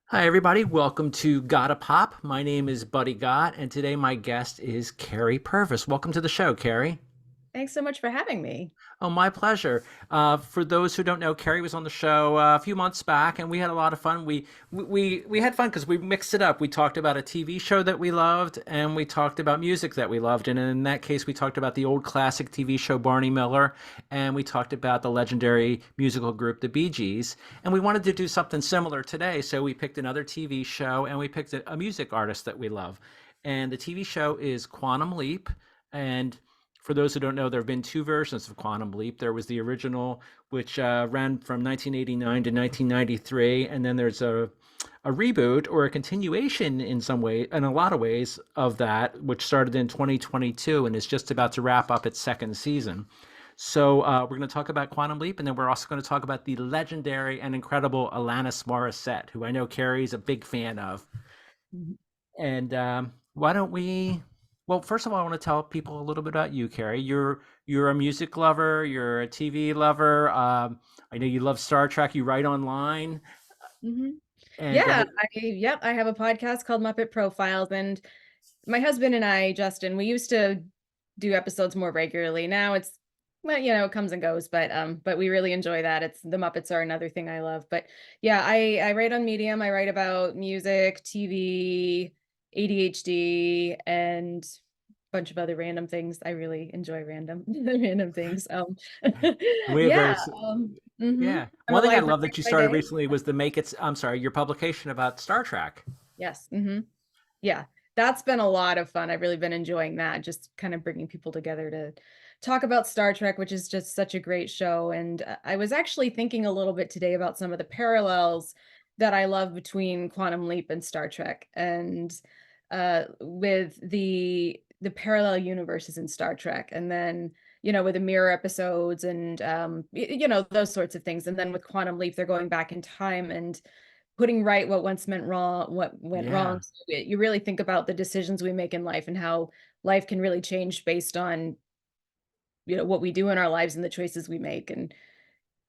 Hi, everybody. Welcome to Gotta Pop. My name is Buddy Gott, and today my guest is Kerry Purvis. Welcome to the show, Kerry. Thanks so much for having me. Oh, my pleasure. For those who don't know, Kerry was on the show a few months back, and we had a lot of fun. We had fun because we mixed it up. We talked about a TV show that we loved, and we talked about music that we loved. And in that case, we talked about the old classic TV show Barney Miller, and we talked about the legendary musical group the Bee Gees. And we wanted to do something similar today, so we picked another TV show, and we picked a music artist that we love. And the TV show is Quantum Leap, and for those who don't know, there have been two versions of Quantum Leap. There was the original, which ran from 1989 to 1993, and then there's a reboot or a continuation in some way, in a lot of ways, of that, which started in 2022 and is just about to wrap up its second season. So we're going to talk about Quantum Leap, and then we're also going to talk about the legendary and incredible Alanis Morissette, who I know Carrie's a big fan of. Mhm. And why don't we? Well, first of all, I want to tell people a little bit about you, Carrie. You're a music lover. You're a TV lover. I know you love Star Trek. You write online, Mhm. and I have a podcast called Muppet Profiles, and my husband and I, Justin, we used to do episodes more regularly. Now it's well, it comes and goes, but we really enjoy that. It's the Muppets are another thing I love. But yeah, I write on Medium. I write about music, TV, ADHD, and a bunch of other random things. I really enjoy random random things. we have very Yeah, yeah. I'm a One thing I librarian love that you by started day. recently was the Make It. I'm sorry, your publication about Star Trek. Yes. Yeah, that's been a lot of fun. I've really been enjoying that, just kind of bringing people together to talk about Star Trek, which is just such a great show. And I was actually thinking a little bit today about some of the parallels that I love between Quantum Leap and Star Trek, and with the parallel universes in Star Trek, and then with the mirror episodes and those sorts of things. And then with Quantum Leap, they're going back in time and putting right what once meant wrong, what went wrong. Yeah. So you really think about the decisions we make in life and how life can really change based on, what we do in our lives and the choices we make. And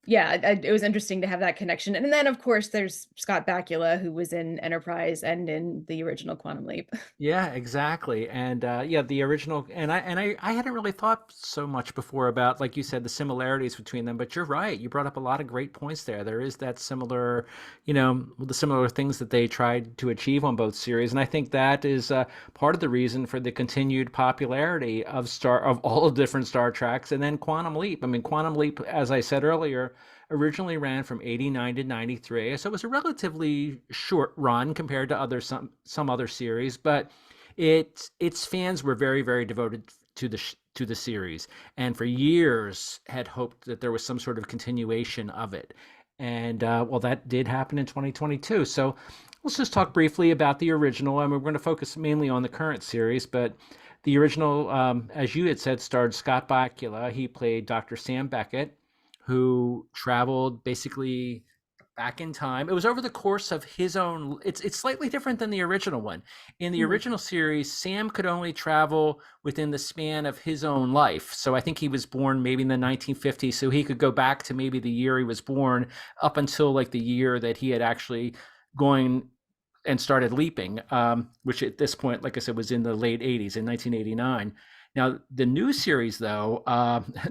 yeah, it was interesting to have that connection. And then, of course, there's Scott Bakula, who was in Enterprise and in the original Quantum Leap. Yeah, exactly. And yeah, the original and I hadn't really thought so much before about, like you said, the similarities between them, but you're right. You brought up a lot of great points there. There is that similar, the similar things that they tried to achieve on both series, and I think that is part of the reason for the continued popularity of all the different Star Treks, and then Quantum Leap. I mean, Quantum Leap, as I said earlier, originally ran from 89 to 93, so it was a relatively short run compared to some other series, but its fans were very, very devoted to the series, and for years had hoped that there was some sort of continuation of it. And well, that did happen in 2022. So let's just talk briefly about the original. I mean, we're going to focus mainly on the current series, but the original, as you had said, starred Scott Bakula. He played Dr. Sam Beckett, who traveled basically back in time. It was over the course of his own. It's slightly different than the original one. In the Mhm. original series, Sam could only travel within the span of his own life. So I think he was born maybe in the 1950s, so he could go back to maybe the year he was born up until like the year that he had actually going and started leaping, which at this point, like I said, was in the late 80s in 1989. Now, the new series, though,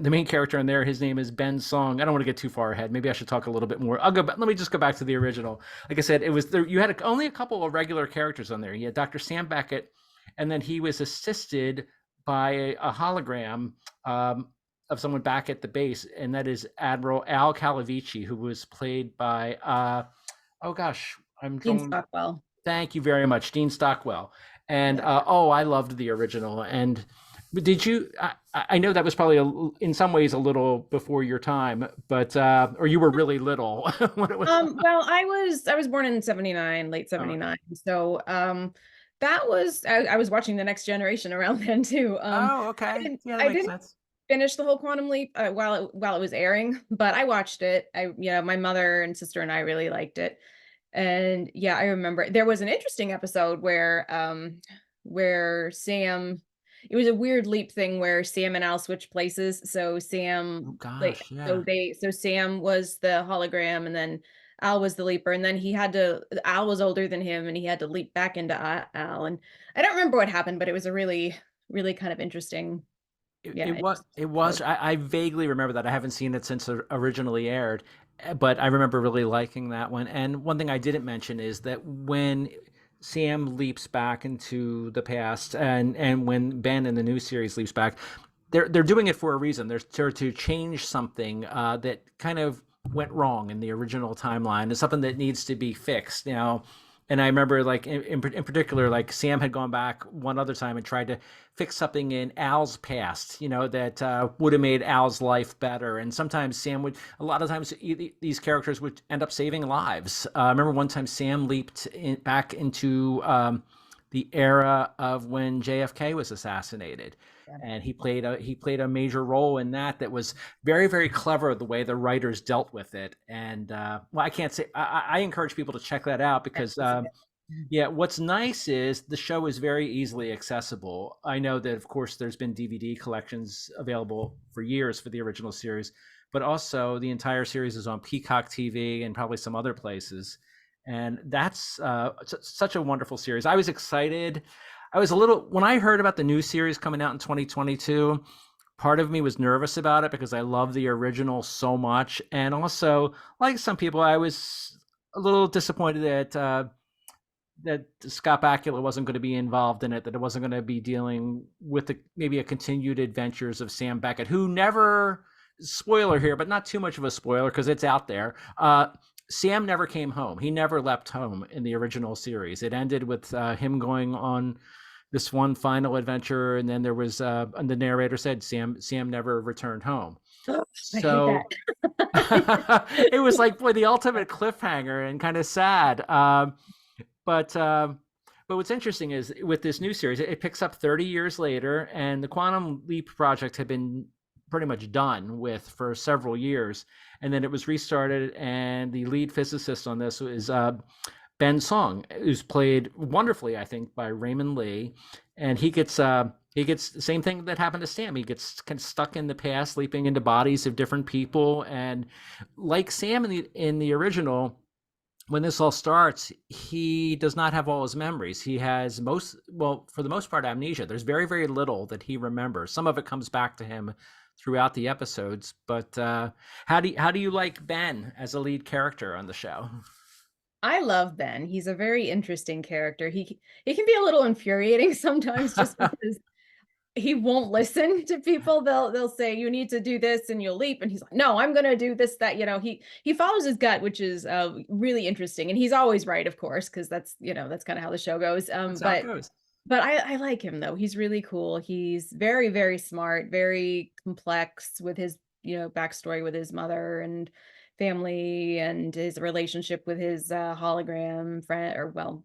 the main character in there, his name is Ben Song. I don't want to get too far ahead. Maybe I should talk a little bit more. I'll go back. Let me just go back to the original. Like I said, it was there. You had only a couple of regular characters on there. You had Dr. Sam Beckett, and then he was assisted by a hologram of someone back at the base, and that is Admiral Al Calavici, who was played by, oh gosh, I'm Gene drawing. Stockwell. Thank you very much, Dean Stockwell. And Yeah. oh, I loved the original. And did you? I know that was probably in some ways a little before your time, but or you were really little when it was. Well, I was born in 79, late Oh, okay. 79. So, that was I was watching The Next Generation around then too. Oh, I okay. didn't Yeah, that I makes didn't sense. finish the whole Quantum Leap while it was airing, but I watched it. My mother and sister and I really liked it. And yeah, I remember there was an interesting episode where Sam it was a weird leap thing where Sam and Al switched places. So Oh Sam like gosh, yeah. so Sam was the hologram, and then Al was the leaper, and then Al was older than him, and he had to leap back into Al. And I don't remember what happened, but it was a really, really kind of interesting, yeah, It interesting was. episode. I vaguely remember that. I haven't seen it since it originally aired, but I remember really liking that one. And one thing I didn't mention is that when Sam leaps back into the past, and when Ben in the new series leaps back, they're doing it for a reason. They're to change something that kind of went wrong in the original timeline. It's something that needs to be fixed now. And I remember, like in particular, like Sam had gone back one other time and tried to fix something in Al's past, that would have made Al's life better. And sometimes a lot of times, these characters would end up saving lives. I remember one time Sam leaped back into the era of when JFK was assassinated, Yeah. and he played a major role in that. That was very, very clever, the way the writers dealt with it. And well, I can't say I encourage people to check that out, I have because to see it. yeah, what's nice is the show is very easily accessible. I know that, of course, there's been DVD collections available for years for the original series, but also the entire series is on Peacock TV and probably some other places. And that's such a wonderful series. I was excited. I was a little, when I heard about the new series coming out in 2022, part of me was nervous about it because I love the original so much. And also, like some people, I was a little disappointed that Scott Bakula wasn't going to be involved in it, that it wasn't going to be dealing with maybe a continued adventures of Sam Beckett, who never, spoiler here, but not too much of a spoiler because it's out there. Sam never came home. He never left home in the original series. It ended with him going on this one final adventure, and then there was, and the narrator said Sam never returned home. I hate So that. it was like, boy, the ultimate cliffhanger and kind of sad. But what's interesting is with this new series, it picks up 30 years later, and the Quantum Leap project had been pretty much done with for several years, and then it was restarted. And the lead physicist on this is Ben Song, who's played wonderfully, I think, by Raymond Lee, and he gets the same thing that happened to Sam. He gets kind of stuck in the past, leaping into bodies of different people, and like Sam in the original, when this all starts, he does not have all his memories. He has for the most part, amnesia. There's very, very little that he remembers. Some of it comes back to him throughout the episodes. But how do you like Ben as a lead character on the show? I love Ben. He's a very interesting character. He can be a little infuriating sometimes just because he won't listen to people. They'll say you need to do this and you'll leap, and he's like, no, I'm gonna do this, that, he follows his gut, which is really interesting. And he's always right, of course, because that's kind of how the show goes. That's how it But goes. I like him though. He's really cool. He's very, very smart, very complex with his backstory with his mother and family, and his relationship with his hologram friend, or well,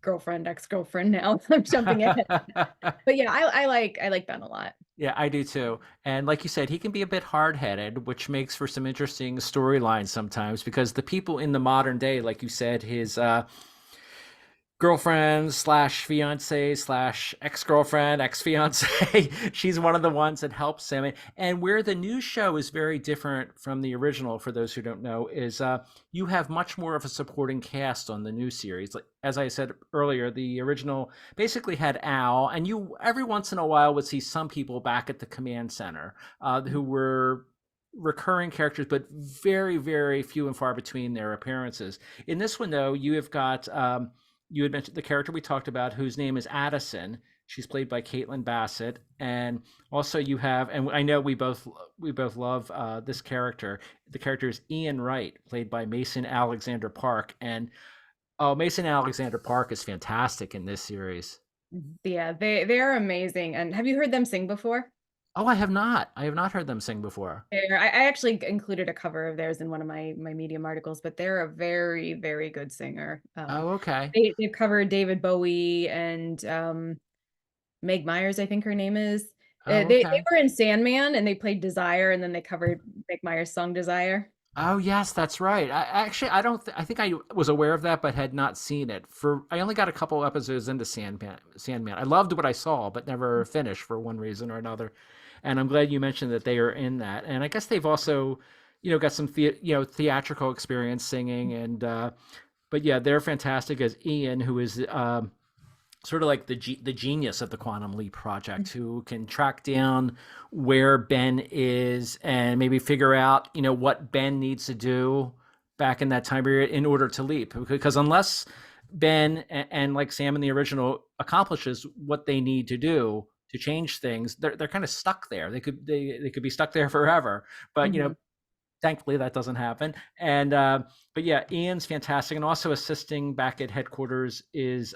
girlfriend, ex-girlfriend now. I'm jumping ahead. But yeah, I like Ben a lot. Yeah, I do too. And like you said, he can be a bit hard-headed, which makes for some interesting storylines sometimes, because the people in the modern day, like you said, his girlfriend slash fiance slash ex-girlfriend ex-fiance, she's one of the ones that helps him. And where the new show is very different from the original, for those who don't know, is you have much more of a supporting cast on the new series. Like, as I said earlier, the original basically had Al, and you every once in a while would see some people back at the command center who were recurring characters, but very, very few and far between their appearances. In this one, though, you have got you had mentioned the character we talked about, whose name is Addison. She's played by Caitlin Bassett, and also you have, and I know we both love this character. The character is Ian Wright, played by Mason Alexander Park, and oh, Mason Alexander Park is fantastic in this series. Yeah, they're amazing. And have you heard them sing before? Oh, I have not. I have not heard them sing before. I actually included a cover of theirs in one of my Medium articles, but they're a very, very good singer. Oh, okay. They've covered David Bowie and Meg Myers, I think her name is. Oh, They okay. were in Sandman, and they played Desire, and then they covered Meg Myers' song Desire. Oh, yes, that's right. I don't. I think I was aware of that, but had not seen it. I only got a couple episodes into Sandman. Sandman. I loved what I saw, but never finished for one reason or another. And I'm glad you mentioned that they are in that. And I guess they've also got some theatrical experience singing, and but yeah, they're fantastic as Ian, who is sort of like the genius of the Quantum Leap project, who can track down where Ben is and maybe figure out what Ben needs to do back in that time period in order to leap. Because unless Ben and like Sam in the original accomplishes what they need to do to change things, they're kind of stuck there. They could be stuck there forever. But Mhm. thankfully that doesn't happen. And but yeah, Ian's fantastic, and also assisting back at headquarters is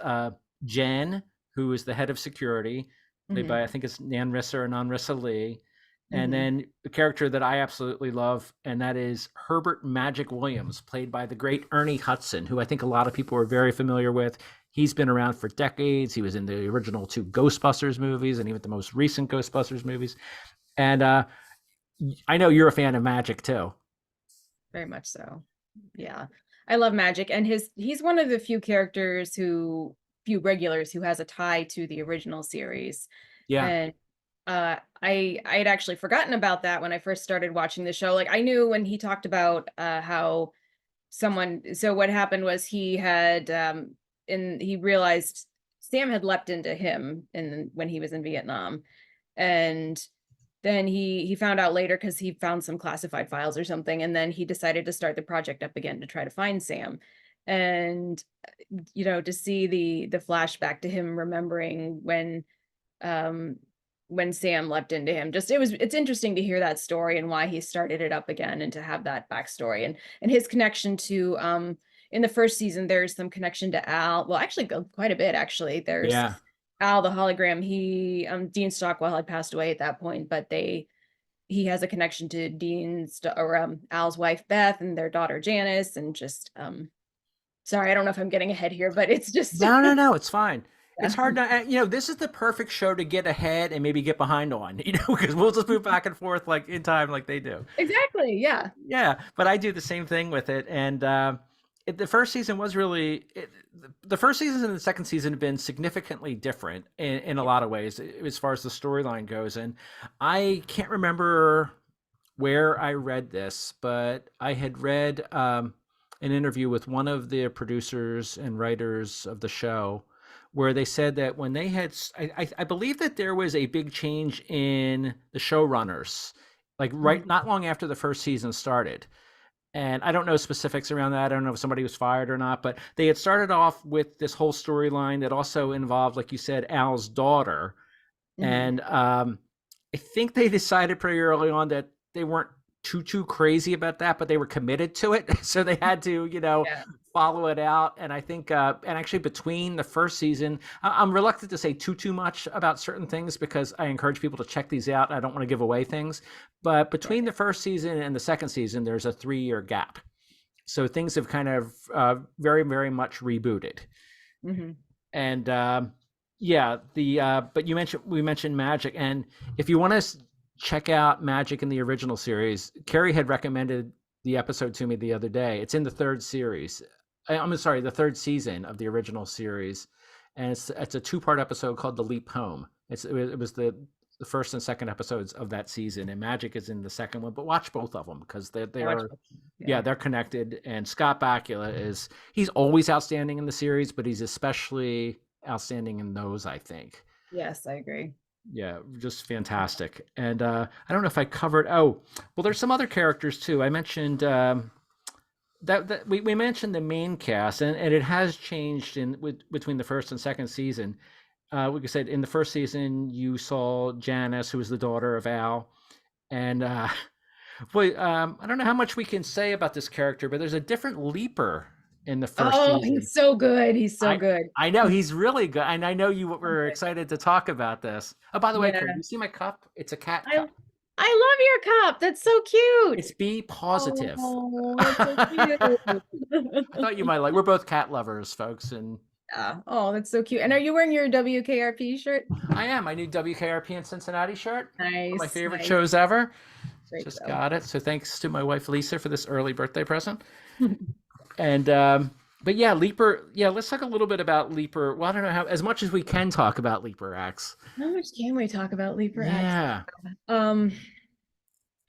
Jen, who is the head of security, played Mhm. by, I think it's Nanrissa or Nanrissa Lee. And Mhm. then the character that I absolutely love, and that is Herbert Magic Williams, played by the great Ernie Hudson, who I think a lot of people are very familiar with. He's been around for decades. He was in the original two Ghostbusters movies and even the most recent Ghostbusters movies. And I know you're a fan of Magic too. Very much so. Yeah. I love Magic, and he's one of the few regulars who has a tie to the original series. Yeah. And I had actually forgotten about that when I first started watching the show. Like, I knew when he talked about how so what happened was he realized Sam had leapt into him when he was in Vietnam. And then he found out later because he found some classified files or something, and then he decided to start the project up again to try to find Sam. And to see the flashback to him remembering um when Sam leapt into him, it's interesting to hear that story and why he started it up again, and to have that backstory, and his connection to in the first season. There's some connection to Al. Well, actually, quite a bit actually. There's Yeah. Al the hologram. Dean Stockwell had passed away at that point, but he has a connection to Al's wife Beth and their daughter Janice, and just sorry, I don't know if I'm getting ahead here, but it's just No, no, no, it's fine. It's yeah. hard to, this is the perfect show to get ahead and maybe get behind on, because we'll just move back and forth like in time like they do. Exactly, yeah. Yeah, but I do the same thing with it. And the first season was really, the first season and the second season have been significantly different in a lot of ways as far as the storyline goes. And I can't remember where I read this, but I had read an interview with one of the producers and writers of the show where they said that when they had, I believe that there was a big change in the showrunners, like Mhm. right not long after the first season started. And I don't know specifics around that. I don't know if somebody was fired or not, but they had started off with this whole storyline that also involved, like you said, Al's daughter. Mhm. And I think they decided pretty early on that they weren't too crazy about that, but they were committed to it, so they had to Yeah. follow it out. And I think and actually between the first season, I'm reluctant to say too much about certain things because I encourage people to check these out. I don't want to give away things, but between the Right. first season and the second season, there's a 3-year gap, so things have kind of very much rebooted. Mhm. And yeah, the but we mentioned Magic, and if you want to check out Magic in the original series, Kerry had recommended the episode to me the other day. It's in the third series. I'm sorry, the third season of the original series, and it's a 2-part episode called The Leap Home. It was the first and second episodes of that season, and Magic is in the second one. But watch both of them because I watch they're both. yeah, Yeah. they're connected. And Scott Bakula he's always outstanding in the series, but he's especially outstanding in those, I think. Yes, I agree. Yeah, just fantastic. And I don't know if I covered. Oh, well, there's some other characters too. I mentioned that we mentioned the main cast, and it has changed between the first and second season. Like I said, in the first season, you saw Janice, who was the daughter of Al, and boy, I don't know how much we can say about this character, but there's a different leaper in the first Oh, season. he's so good. He's so I good. I know he's really good, and I know you So were good. excited to talk about this. Oh, by the way, Yeah. Kurt, you see my cup? It's a cat I cup. love your cup. That's so cute. It's B positive. Oh, that's so cute. I thought you might like. We're both cat lovers, folks, and Yeah. Oh, that's so cute. And are you wearing your WKRP shirt? I am. I need WKRP in Cincinnati shirt. One of my Nice, favorite nice. shows ever. Great Just show. got it. So thanks to my wife Lisa for this early birthday present. And but yeah, Leaper. Yeah, let's talk a little bit about Leaper. Well, I don't know how as much as we can talk about Leaper X. How much can we talk about Leaper X? Yeah. Um,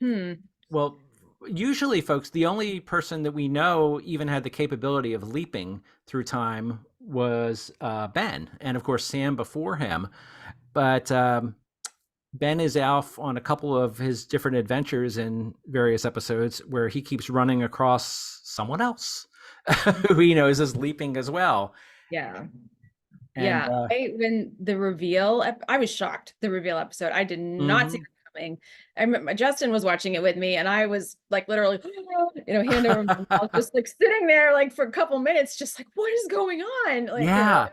hmm. Well, Usually, folks, the only person that we know even had the capability of leaping through time was Ben, and of course Sam before him. But Ben is off on a couple of his different adventures in various episodes where he keeps running across someone else who he knows is leaping as well. Yeah. And Yeah, when the reveal, I was shocked. The reveal episode, I did not see mhm. it coming. I remember Justin was watching it with me, and I was like literally, hand over my mouth, just like sitting there, like for a couple minutes, just like, what is going on? Like, Yeah,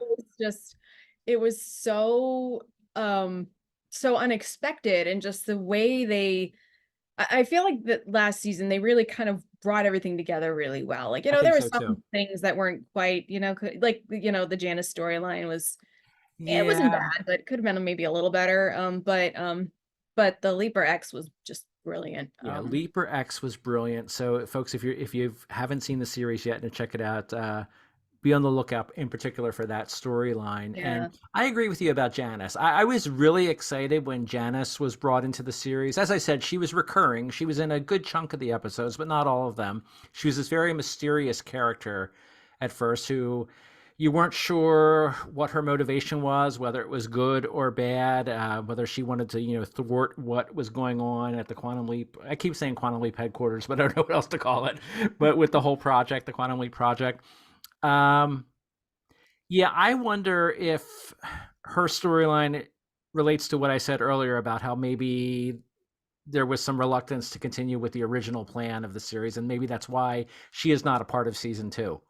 it was um, so unexpected, and just the way I feel like that last season they really kind of brought everything together really well. Like, I there think were so too. some things that weren't quite, like, the Janice storyline was, it wasn't Yeah, bad, but it could have been maybe a little better. But the Leaper X was just brilliant. yeah. Leaper X was brilliant. So, folks, if you haven't seen the series yet and check it out, be on the lookout in particular for that storyline. And Yeah, I agree with you about Janice. I was really excited when Janice was brought into the series. As I said, she was recurring. She was in a good chunk of the episodes, but not all of them. She was this very mysterious character at first who you weren't sure what her motivation was, whether it was good or bad, whether she wanted to, thwart what was going on at the Quantum Leap. I keep saying Quantum Leap headquarters, but I don't know what else to call it. But with the whole project, the Quantum Leap project, um, yeah, I wonder if her storyline relates to what I said earlier about how maybe there was some reluctance to continue with the original plan of the series, and maybe that's why she is not a part of season two.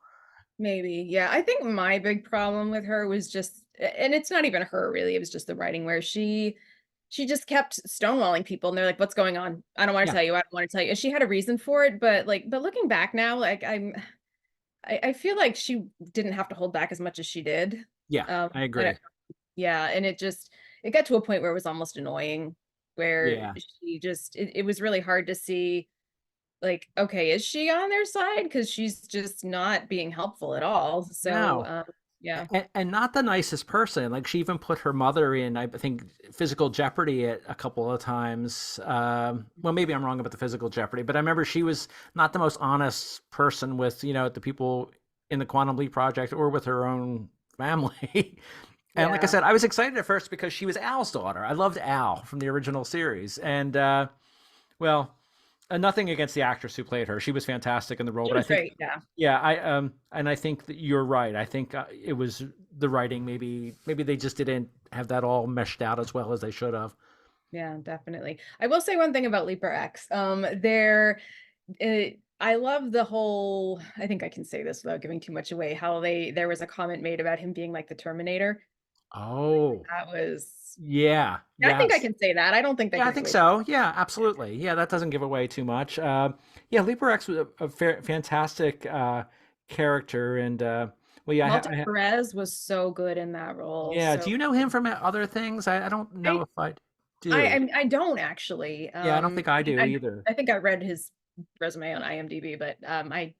maybe. Yeah, I think my big problem with her was just, and it's not even her really, it was just the writing where she just kept stonewalling people, and they're like, what's going on? I don't want to Yeah, tell you. I don't want to tell you. And she had a reason for it, but looking back now, like I feel like she didn't have to hold back as much as she did. yeah, Um, I I don't, agree. yeah, and it got to a point where it was almost annoying, where Yeah. it was really hard to see, like, okay, is she on their side? Because she's just not being helpful at all. So, No, yeah, and not the nicest person. Like she even put her mother in, I think, physical jeopardy at a couple of times. Well, maybe I'm wrong about the physical jeopardy, but I remember she was not the most honest person with the people in the Quantum Leap project or with her own family. And like I yeah, said, I was excited at first because she was Al's daughter. I loved Al from the original series, and well, nothing against the actress who played her. She was fantastic in the role, she but I was think, great. Yeah, yeah, and I think that you're right. I think it was the writing. Maybe they just didn't have that all meshed out as well as they should have. yeah, definitely. I will say one thing about Leaper X. I love the whole. I think I can say this without giving too much away. How there was a comment made about him being like the Terminator. Oh, That was. yeah, I think I yes, can say that. I don't think that yeah, I gives think away. so. Yeah, absolutely. Yeah, that doesn't give away too much. Yeah, Leaper X was a fantastic character, and well, yeah, Walter Perez was so good in that role. yeah. Do So you know him from other things? I don't know I if I do. I don't actually. Yeah, I don't think I do either. I think I read his resume on IMDb, but I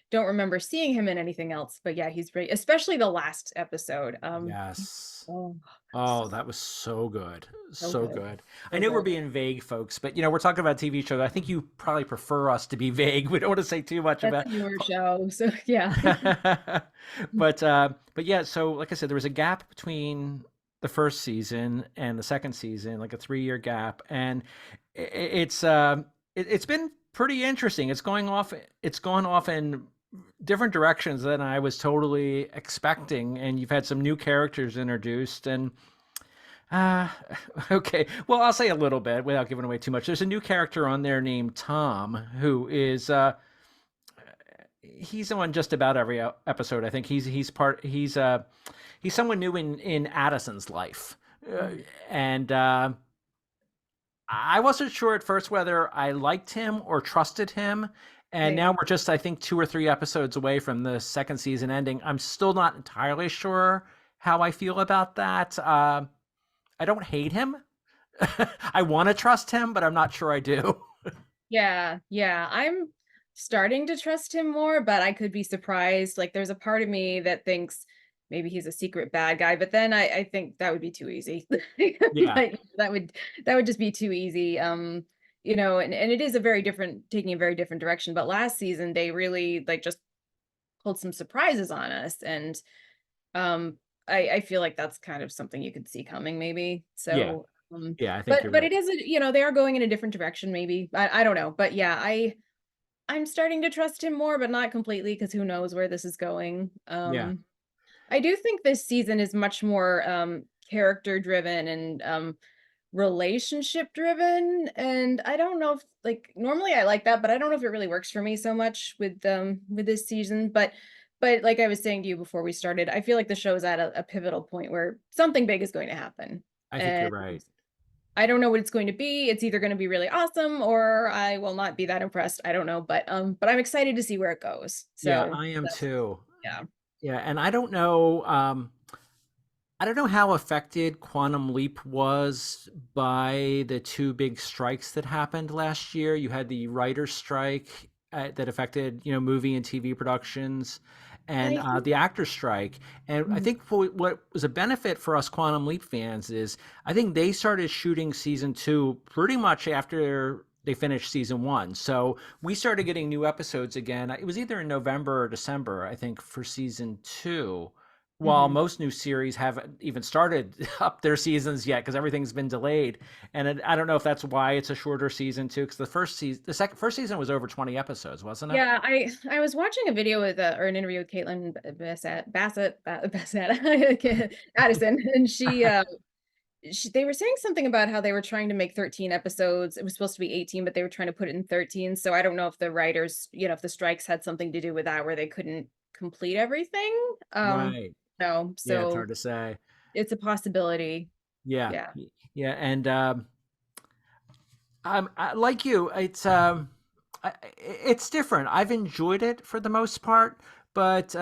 don't remember seeing him in anything else. But yeah, he's great, especially the last episode. Yes. Oh, so, Oh, that was so good. so So good, good. I so know we're good. being vague, folks, but we're talking about TV shows. I think you probably prefer us to be vague. We don't want to say too much That's about your show, so yeah, but yeah, so like I said, there was a gap between the first season and the second season, like a 3-year gap, and it's been pretty interesting. It's gone off in different directions than I was totally expecting, and you've had some new characters introduced, and uh okay, well, I'll say a little bit without giving away too much. There's a new character on there named Tom who is he's on just about every episode. I think he's someone new in Addison's life, uh, and I wasn't sure at first whether I liked him or trusted him. And now same. we're just, I think, 2 or 3 episodes away from the second season ending. I'm still not entirely sure how I feel about that. I don't hate him. I want to trust him, but I'm not sure I do. Yeah, yeah. I'm starting to trust him more, but I could be surprised. Like, there's a part of me that thinks maybe he's a secret bad guy, but then I think that would be too easy. Yeah. Like, that would just be too easy. and it is a very different, taking a very different direction. But last season, they really like just pulled some surprises on us. And um, I feel like that's kind of something you could see coming, maybe. Yeah. So, Yeah, I think but you're but right. it is, they are going in a different direction, maybe. I don't know. But yeah, I'm starting to trust him more, but not completely, because who knows where this is going. Yeah. I do think this season is much more character driven and relationship driven. And I don't know if, like, normally I like that, but I don't know if it really works for me so much with this season. But like I was saying to you before we started, I feel like the show is at a pivotal point where something big is going to happen. I think you're And right. I don't know what it's going to be. It's either going to be really awesome or I will not be that impressed. I don't know, but I'm excited to see where it goes. Yeah, So I am that's, too. yeah. Yeah, and I don't know how affected Quantum Leap was by the two big strikes that happened last year. You had the writer's strike that affected, movie and TV productions, And and I think the actor's strike. And I Mhm. think what was a benefit for us Quantum Leap fans is I think they started shooting season two pretty much after they finished season one. So we started getting new episodes again. It was either in November or December, I think, for season two, while Mhm. most new series haven't even started up their seasons yet because everything's been delayed. And I don't know if that's why it's a shorter season too, because first season was over 20 episodes, wasn't it? Yeah, I was watching a video with or an interview with Caitlin Bassett Addison, and they were saying something about how they were trying to make 13 episodes. It was supposed to be 18, but they were trying to put it in 13. So I don't know if the writers, if the strikes had something to do with that, where they couldn't complete everything. Right. No, Yeah, it's so hard to say. it's a possibility. Yeah. Yeah. Yeah. And like you, it's different. I've enjoyed it for the most part, but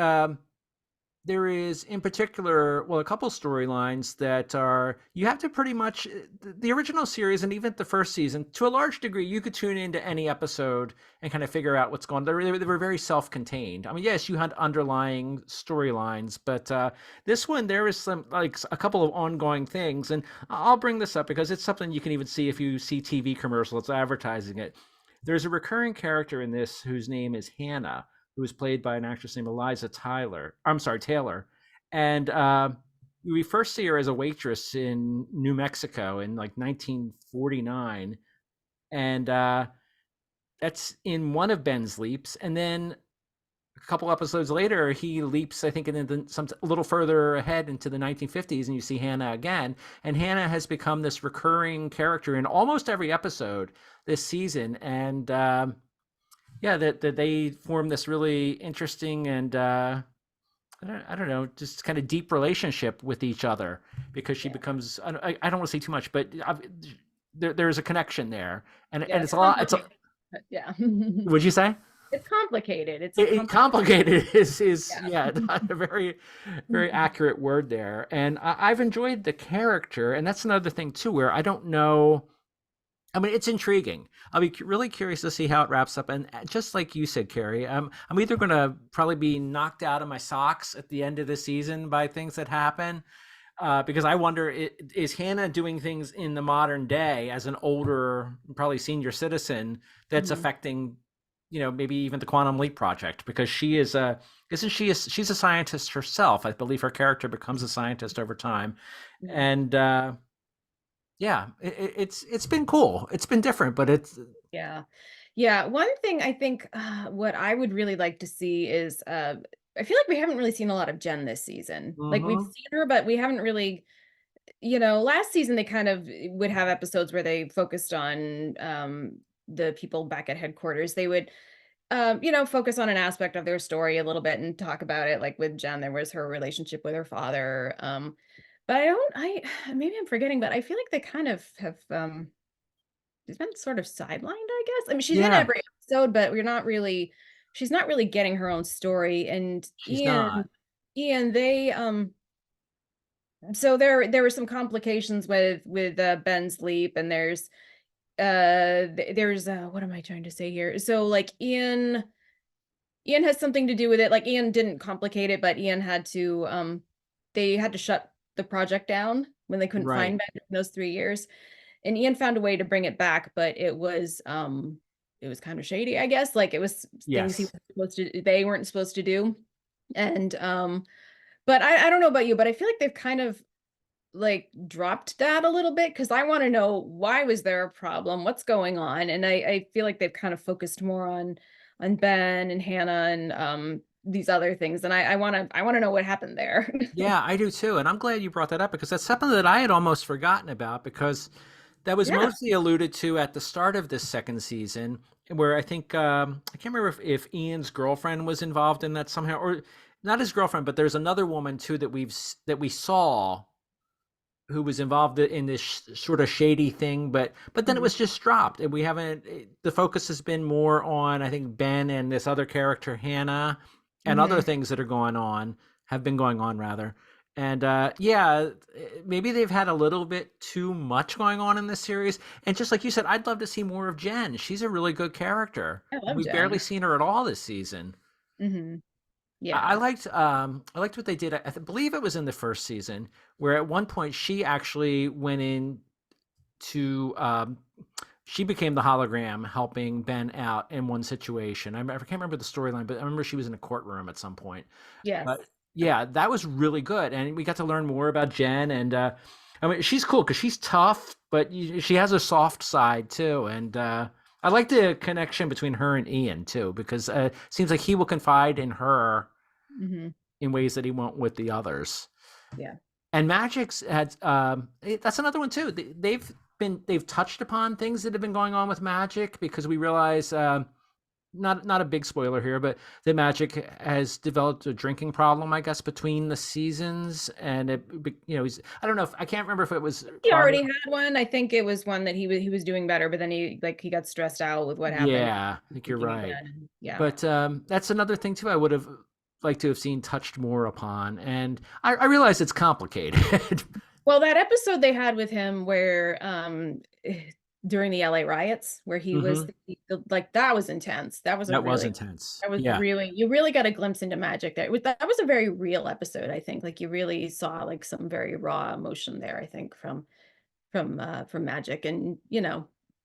there is in particular, well, a couple storylines that are you have to pretty much the original series and even the first season to a large degree you could tune into any episode and kind of figure out what's going on. They were very self-contained. I mean, yes, you had underlying storylines, but this one there is some like a couple of ongoing things, and I'll bring this up because it's something you can even see if you see TV commercials advertising it. There's a recurring character in this whose name is Hannah, who was played by an actress named Eliza Tyler. I'm sorry, Taylor. And we first see her as a waitress in New Mexico in like 1949, and that's in one of Ben's leaps. And then a couple episodes later, he leaps, I think, some a little further ahead into the 1950s, and you see Hannah again. And Hannah has become this recurring character in almost every episode this season. And yeah, that they form this really interesting and I don't know, just kind of deep relationship with each other because she Yeah. becomes I don't want to say too much, but there's a connection there, Yeah. and it's It's a lot. It's a, complicated. But yeah. would you say It's complicated. It's a complicated is yeah. yeah not a very accurate word there, and I've enjoyed the character, and that's another thing too where I don't know. I mean, it's intriguing. I'll be really curious to see how it wraps up. And just like you said, Carrie, I'm either going to probably be knocked out of my socks at the end of the season by things that happen, because I wonder, is Hannah doing things in the modern day as an older, probably senior citizen that's Mhm. affecting, maybe even the Quantum Leap project? Because she is isn't she? She's a scientist herself. I believe her character becomes a scientist over time, Mhm. and yeah, it's been cool. It's been different, but it's Yeah. Yeah, one thing I think, what I would really like to see is, I feel like we haven't really seen a lot of Jen this season. Like, we've mhm. seen her, but we haven't really, last season they kind of would have episodes where they focused on, the people back at headquarters. They would, focus on an aspect of their story a little bit and talk about it. Like with Jen, there was her relationship with her father. But maybe I'm forgetting, but I feel like they kind of have, she's been sort of sidelined, I guess. I mean, she's in Yeah, every episode, but she's not really getting her own story. And she's not. They, so there were some complications with Ben's leap, and there's what am I trying to say here? So like Ian has something to do with it. Like Ian didn't complicate it, but Ian had to they had to shut the project down when they couldn't Right. find Ben in those 3 years. and Ian found a way to bring it back, but it was kind of shady, I guess. Like it was things he Yes. was supposed to they weren't supposed to do. And but I don't know about you, but I feel like they've kind of like dropped that a little bit because I want to know why was there a problem? What's going on? And I feel like they've kind of focused more on Ben and Hannah and these other things. And I want to know what happened there. Yeah, I do too. And I'm glad you brought that up because that's something that I had almost forgotten about because that was Yeah. mostly alluded to at the start of this second season, where I think I can't remember if Ian's girlfriend was involved in that somehow, or not his girlfriend, but there's another woman too that we saw who was involved in this sort of shady thing, but then it Mhm. was just dropped, and we haven't. The focus has been more on I think Ben and this other character Hannah, and other Mhm. things that are going on have been going on rather. And yeah, maybe they've had a little bit too much going on in this series. And just like you said, I'd love to see more of Jen. She's a really good character. I love We've barely Jen. seen her at all this season. Mhm. I Yeah. liked I liked what they did. Believe it was in the first season where at one point she actually went in to she became the hologram helping Ben out in one situation. I can't remember the storyline, but I remember she was in a courtroom at some point. Yes. But yeah, that was really good, and we got to learn more about Jen. And I mean, she's cool because she's tough, but she has a soft side too. And I like the connection between her and Ian too, because it seems like he will confide in her Mhm. in ways that he won't with the others. Yeah. And Magic's had that's another one too. They've touched upon things that have been going on with Magic because we realize not a big spoiler here, but that Magic has developed a drinking problem, I guess, between the seasons, and I don't know if I can't remember if it was He part of. already had one. I think it was one that he was doing better, but then he got stressed out with what happened. Yeah, I think you're Drinking right. again. Yeah. But that's another thing too. I would have liked to have seen touched more upon, and I realize it's complicated. Well, that episode they had with him where during the LA riots where he was Hmm. like that was intense. That was a That was really intense. that was Yeah. really you really got a glimpse into magic there. That was a very real episode, I think. Like you really saw like some very raw emotion there, I think, from magic. And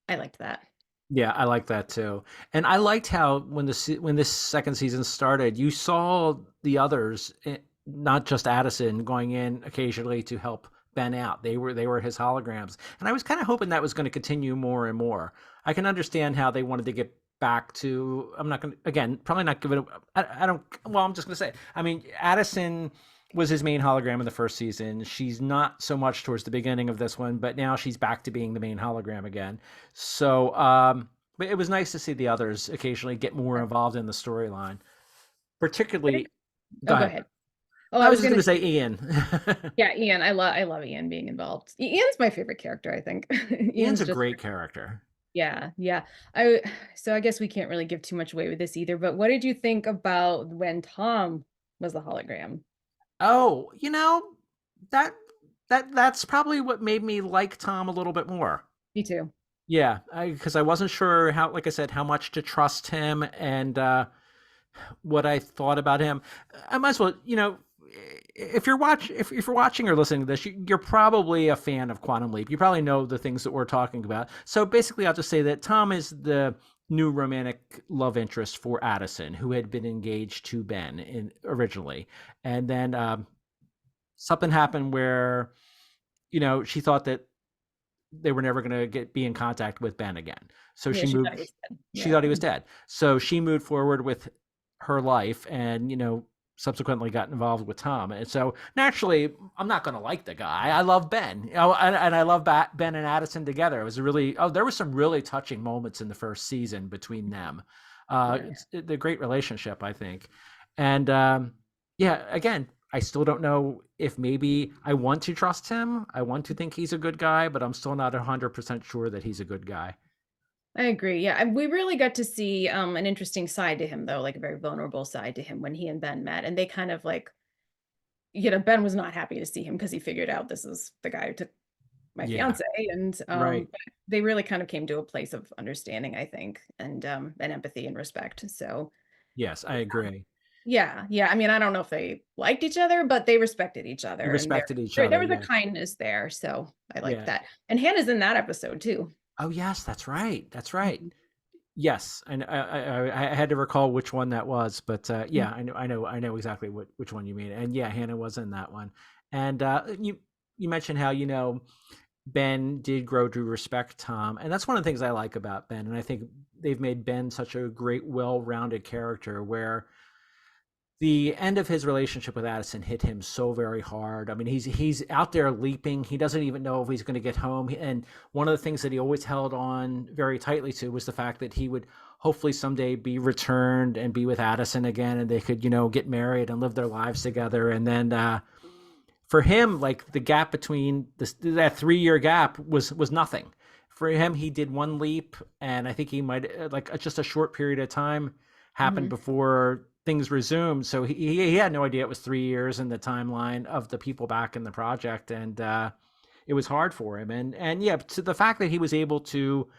I liked that. Yeah, I like that too. And I liked how when this second season started, you saw the others, not just Addison, going in occasionally to help Ben out. They were his holograms, and I was kind of hoping that was going to continue more and more. I can understand how they wanted to get back to. I'm not going to again, probably not give it. I don't. Well, I'm just going to say. I mean, Addison was his main hologram in the first season. She's not so much towards the beginning of this one, but now she's back to being the main hologram again. So, but it was nice to see the others occasionally get more involved in the storyline. Particularly, go Oh, go ahead. ahead. Oh, I I was was just gonna going to say, say Ian. yeah, Ian. I love Ian being involved. Ian's my favorite character, I think. Ian's Ian's a just great character. yeah, yeah. I so I guess we can't really give too much away with this either, but what did you think about when Tom was the hologram? Oh, that that's probably what made me like Tom a little bit more. Me too. Yeah, because I wasn't sure how, like I said, how much to trust him and what I thought about him. I might as well, if you're watching or listening to this, you're probably a fan of Quantum Leap. You probably know the things that we're talking about. So basically, I'll just say that Tom is the new romantic love interest for Addison, who had been engaged to Ben originally, and then something happened where she thought that they were never going to be in contact with Ben again. So Yeah, she thought he was dead. she thought Yeah. he was dead. So she moved forward with her life and, subsequently got involved with Tom. And so naturally, I'm not going to like the guy. I love Ben, and I love Ben and Addison together. It was there was some really touching moments in the first season between them. Yeah. It's the great relationship, I think. And yeah, again, I still don't know if maybe I want to trust him. I want to think he's a good guy, but I'm still not 100% sure that he's a good guy. I agree. Yeah. And we really got to see an interesting side to him though, like a very vulnerable side to him when he and Ben met. And they kind of like, Ben was not happy to see him because he figured out this is the guy who took my Yeah, fiance. And right. but they really kind of came to a place of understanding, I think, and empathy and respect. So Yes, I agree. Yeah, yeah. I mean, I don't know if they liked each other, but they respected each They other, and respected each there other, was a yeah. kindness there, so I like Yeah. that. And Hannah's in that episode too. Oh, yes, that's right, that's right. Mhm, Yes, and I had to recall which one that was, but, mhm, yeah, I know exactly which one you mean, and, yeah, Hannah was in that one, and, you mentioned how, Ben did grow to respect Tom, and that's one of the things I like about Ben, and I think they've made Ben such a great, well-rounded character where the end of his relationship with Addison hit him so very hard. I mean, he's out there leaping. He doesn't even know if he's going to get home. And one of the things that he always held on very tightly to was the fact that he would hopefully someday be returned and be with Addison again, and they could, get married and live their lives together. And then for him, like the gap between that 3 year gap was nothing. For him, he did one leap, and I think he might like just a short period of time happened mhm, before things resumed. So he had no idea it was 3 years in the timeline of the people back in the project, and it was hard for him. And yeah, to the fact that he was able to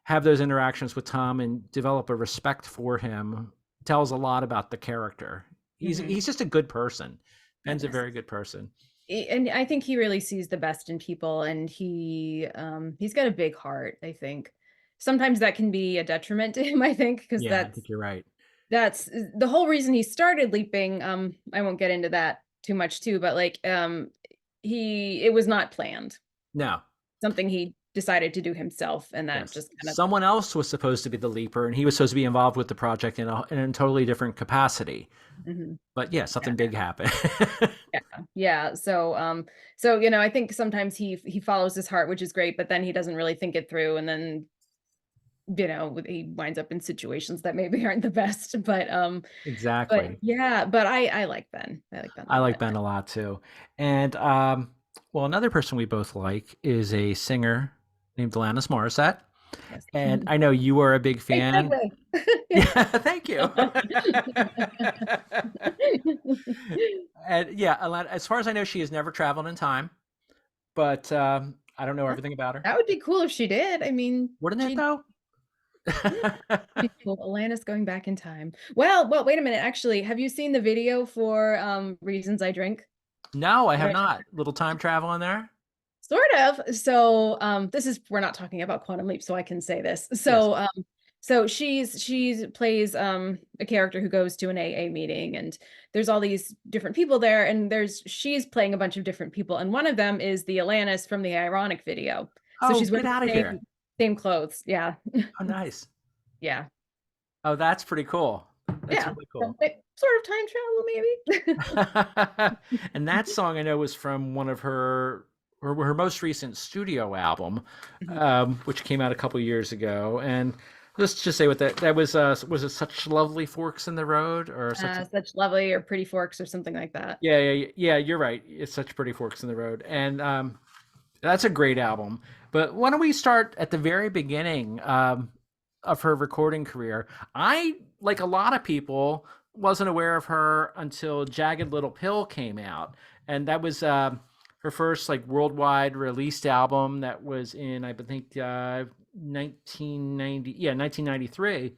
have those interactions with Tom and develop a respect for him tells a lot about the character. mhm. He's just a good person. Ben's a Yes. very good person. And I think he really sees the best in people, and he's got a big heart, I think. Sometimes that can be a detriment to him, I think, because Yeah, I think you're right. that's the whole reason he started leaping. I won't get into that too much too, but like he it was not planned. No. Something he decided to do himself, and that Yes. just kind of Someone else was supposed to be the leaper, and he was supposed to be involved with the project in a totally different capacity. mhm, But yeah, yeah, something big happened. yeah, yeah. So I think sometimes he follows his heart, which is great, but then he doesn't really think it through, and then he winds up in situations that maybe aren't the best. But Exactly. yeah, but I like Ben. I like Ben a I like lot. Ben a lot too. And well, another person we both like is a singer named Alanis Morissette. Yes. And I know you are a big Great fan. segue. Yeah, thank you. And yeah, as far as I know, she has never traveled in time, but I don't know That everything about her. that would be cool if she did. I mean, Wouldn't it she'd though? be cool. Alanis going back in time. Well, wait a minute. Actually, have you seen the video for Reasons I Drink? No, I I have don't not. Little time travel in there? Sort of. So, this is we're not talking about Quantum Leap, so I can say this. Yes. So she's plays a character who goes to an AA meeting, and there's all these different people there, and she's playing a bunch of different people, and one of them is the Alanis from the Ironic video. So Oh, she's get wearing out of the here. same clothes. Yeah. Oh, nice. Yeah. Oh, that's pretty cool. That's Yeah. really So cool. sort of time travel, maybe. And that song I know was from one of her most recent studio album, Mhm. which came out a couple years ago. And let's just say what that was it such lovely forks in the road or such Such lovely or pretty forks or something like that. yeah, you're right. It's such pretty forks in the road. And that's a great album. But why don't we start at the very beginning of her recording career? I, like a lot of people, wasn't aware of her until Jagged Little Pill came out, and that was her first like worldwide released album. That was in I think 1993,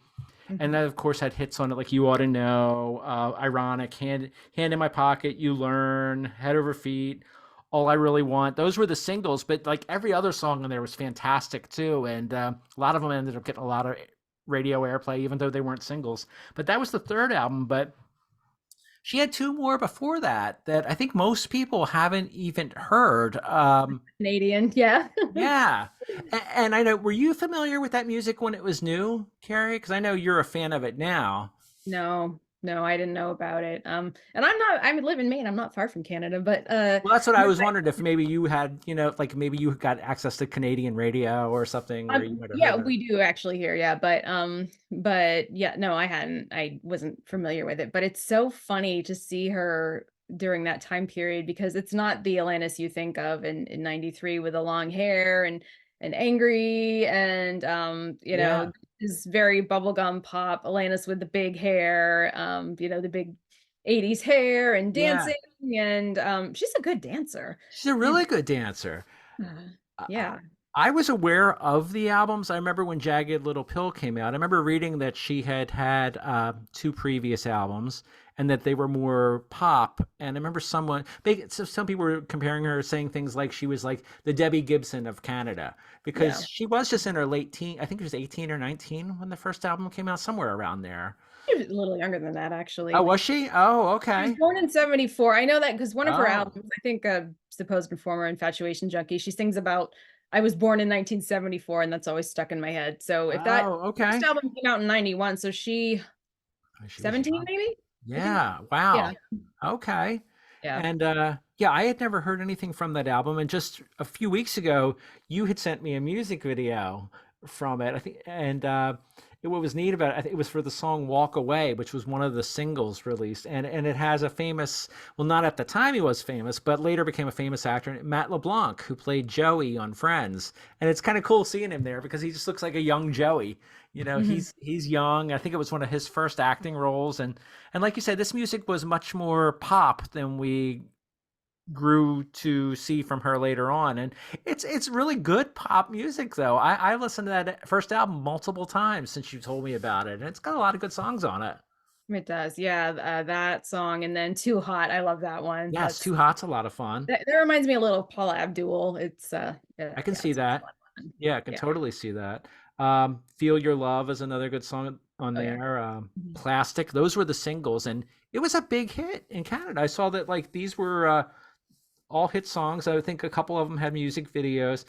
and Mhm. that of course had hits on it like You Ought to Know, Ironic, Hand in My Pocket, You Learn, Head Over Feet, All I Really Want. Those were the singles, but like every other song on there was fantastic too, and a lot of them ended up getting a lot of radio airplay, even though they weren't singles. But that was the third album. But she had two more before that that I think most people haven't even heard. Canadian, yeah. Yeah, and I know. Were you familiar with that music when it was new, Carrie? Because I know you're a fan of it now. No, no, I didn't know about it. And I live in Maine. I'm not far from Canada, but Well, that's what I no, was wondering if maybe you had, like maybe you got access to Canadian radio or something where you might have yeah, heard her. we do actually here, yeah, but yeah, no, I wasn't familiar with it, but it's so funny to see her during that time period because it's not the Alanis you think of in 93 with the long hair and angry and Yeah, is very bubblegum pop Alanis with the big hair, the big 80s hair and yeah. dancing and she's a good dancer. She's a And really good dancer. uh, Uh, uh, yeah. I was aware of the albums. I remember when Jagged Little Pill came out. I remember reading that she had had two previous albums and that they were more pop. And I remember some people were comparing her, saying things like she was like the Debbie Gibson of Canada Yeah. because she was just in her late teen. I think it was 18 or 19 when the first album came out, somewhere around there. She was a little younger than that, Oh, actually. was she? Oh, She was okay. born in 74. I know that because one of her Oh, albums, I think Supposed Informer, Infatuation Junkie, she sings about I was born in 1974, and that's always stuck in my head. So if that oh, first okay. album came out in 91, so she Oh, she was 17 young. maybe? I think. Yeah. Yeah. Wow. Okay. Yeah. And yeah, I had never heard anything from that album. And just a few weeks ago, you had sent me a music video from it. I think, and what was neat about it, I think it was for the song "Walk Away," which was one of the singles released. And it has a famous, well, not at the time he was famous, but later became a famous actor, Matt LeBlanc, who played Joey on Friends. And it's kind of cool seeing him there because he just looks like a young Joey. You know, Mhm. he's young. I think it was one of his first acting roles, and like you said, this music was much more pop than we grew to see from her later on. And it's really good pop music though. I listened to that first album multiple times since you told me about it, and it's got a lot of good songs on it. It does. Yeah, that song, and then Too Hot. I love that one. Yes, Too Hot's a lot of fun. That reminds me a little of Paula Abdul. It's I can yeah, see it's a that. fun one. Yeah, I can Yeah. totally see that. Feel Your Love is another good song on Oh yeah. there. Mhm. Plastic, those were the singles, and it was a big hit in Canada. I saw that like these were all hit songs. I think a couple of them had music videos.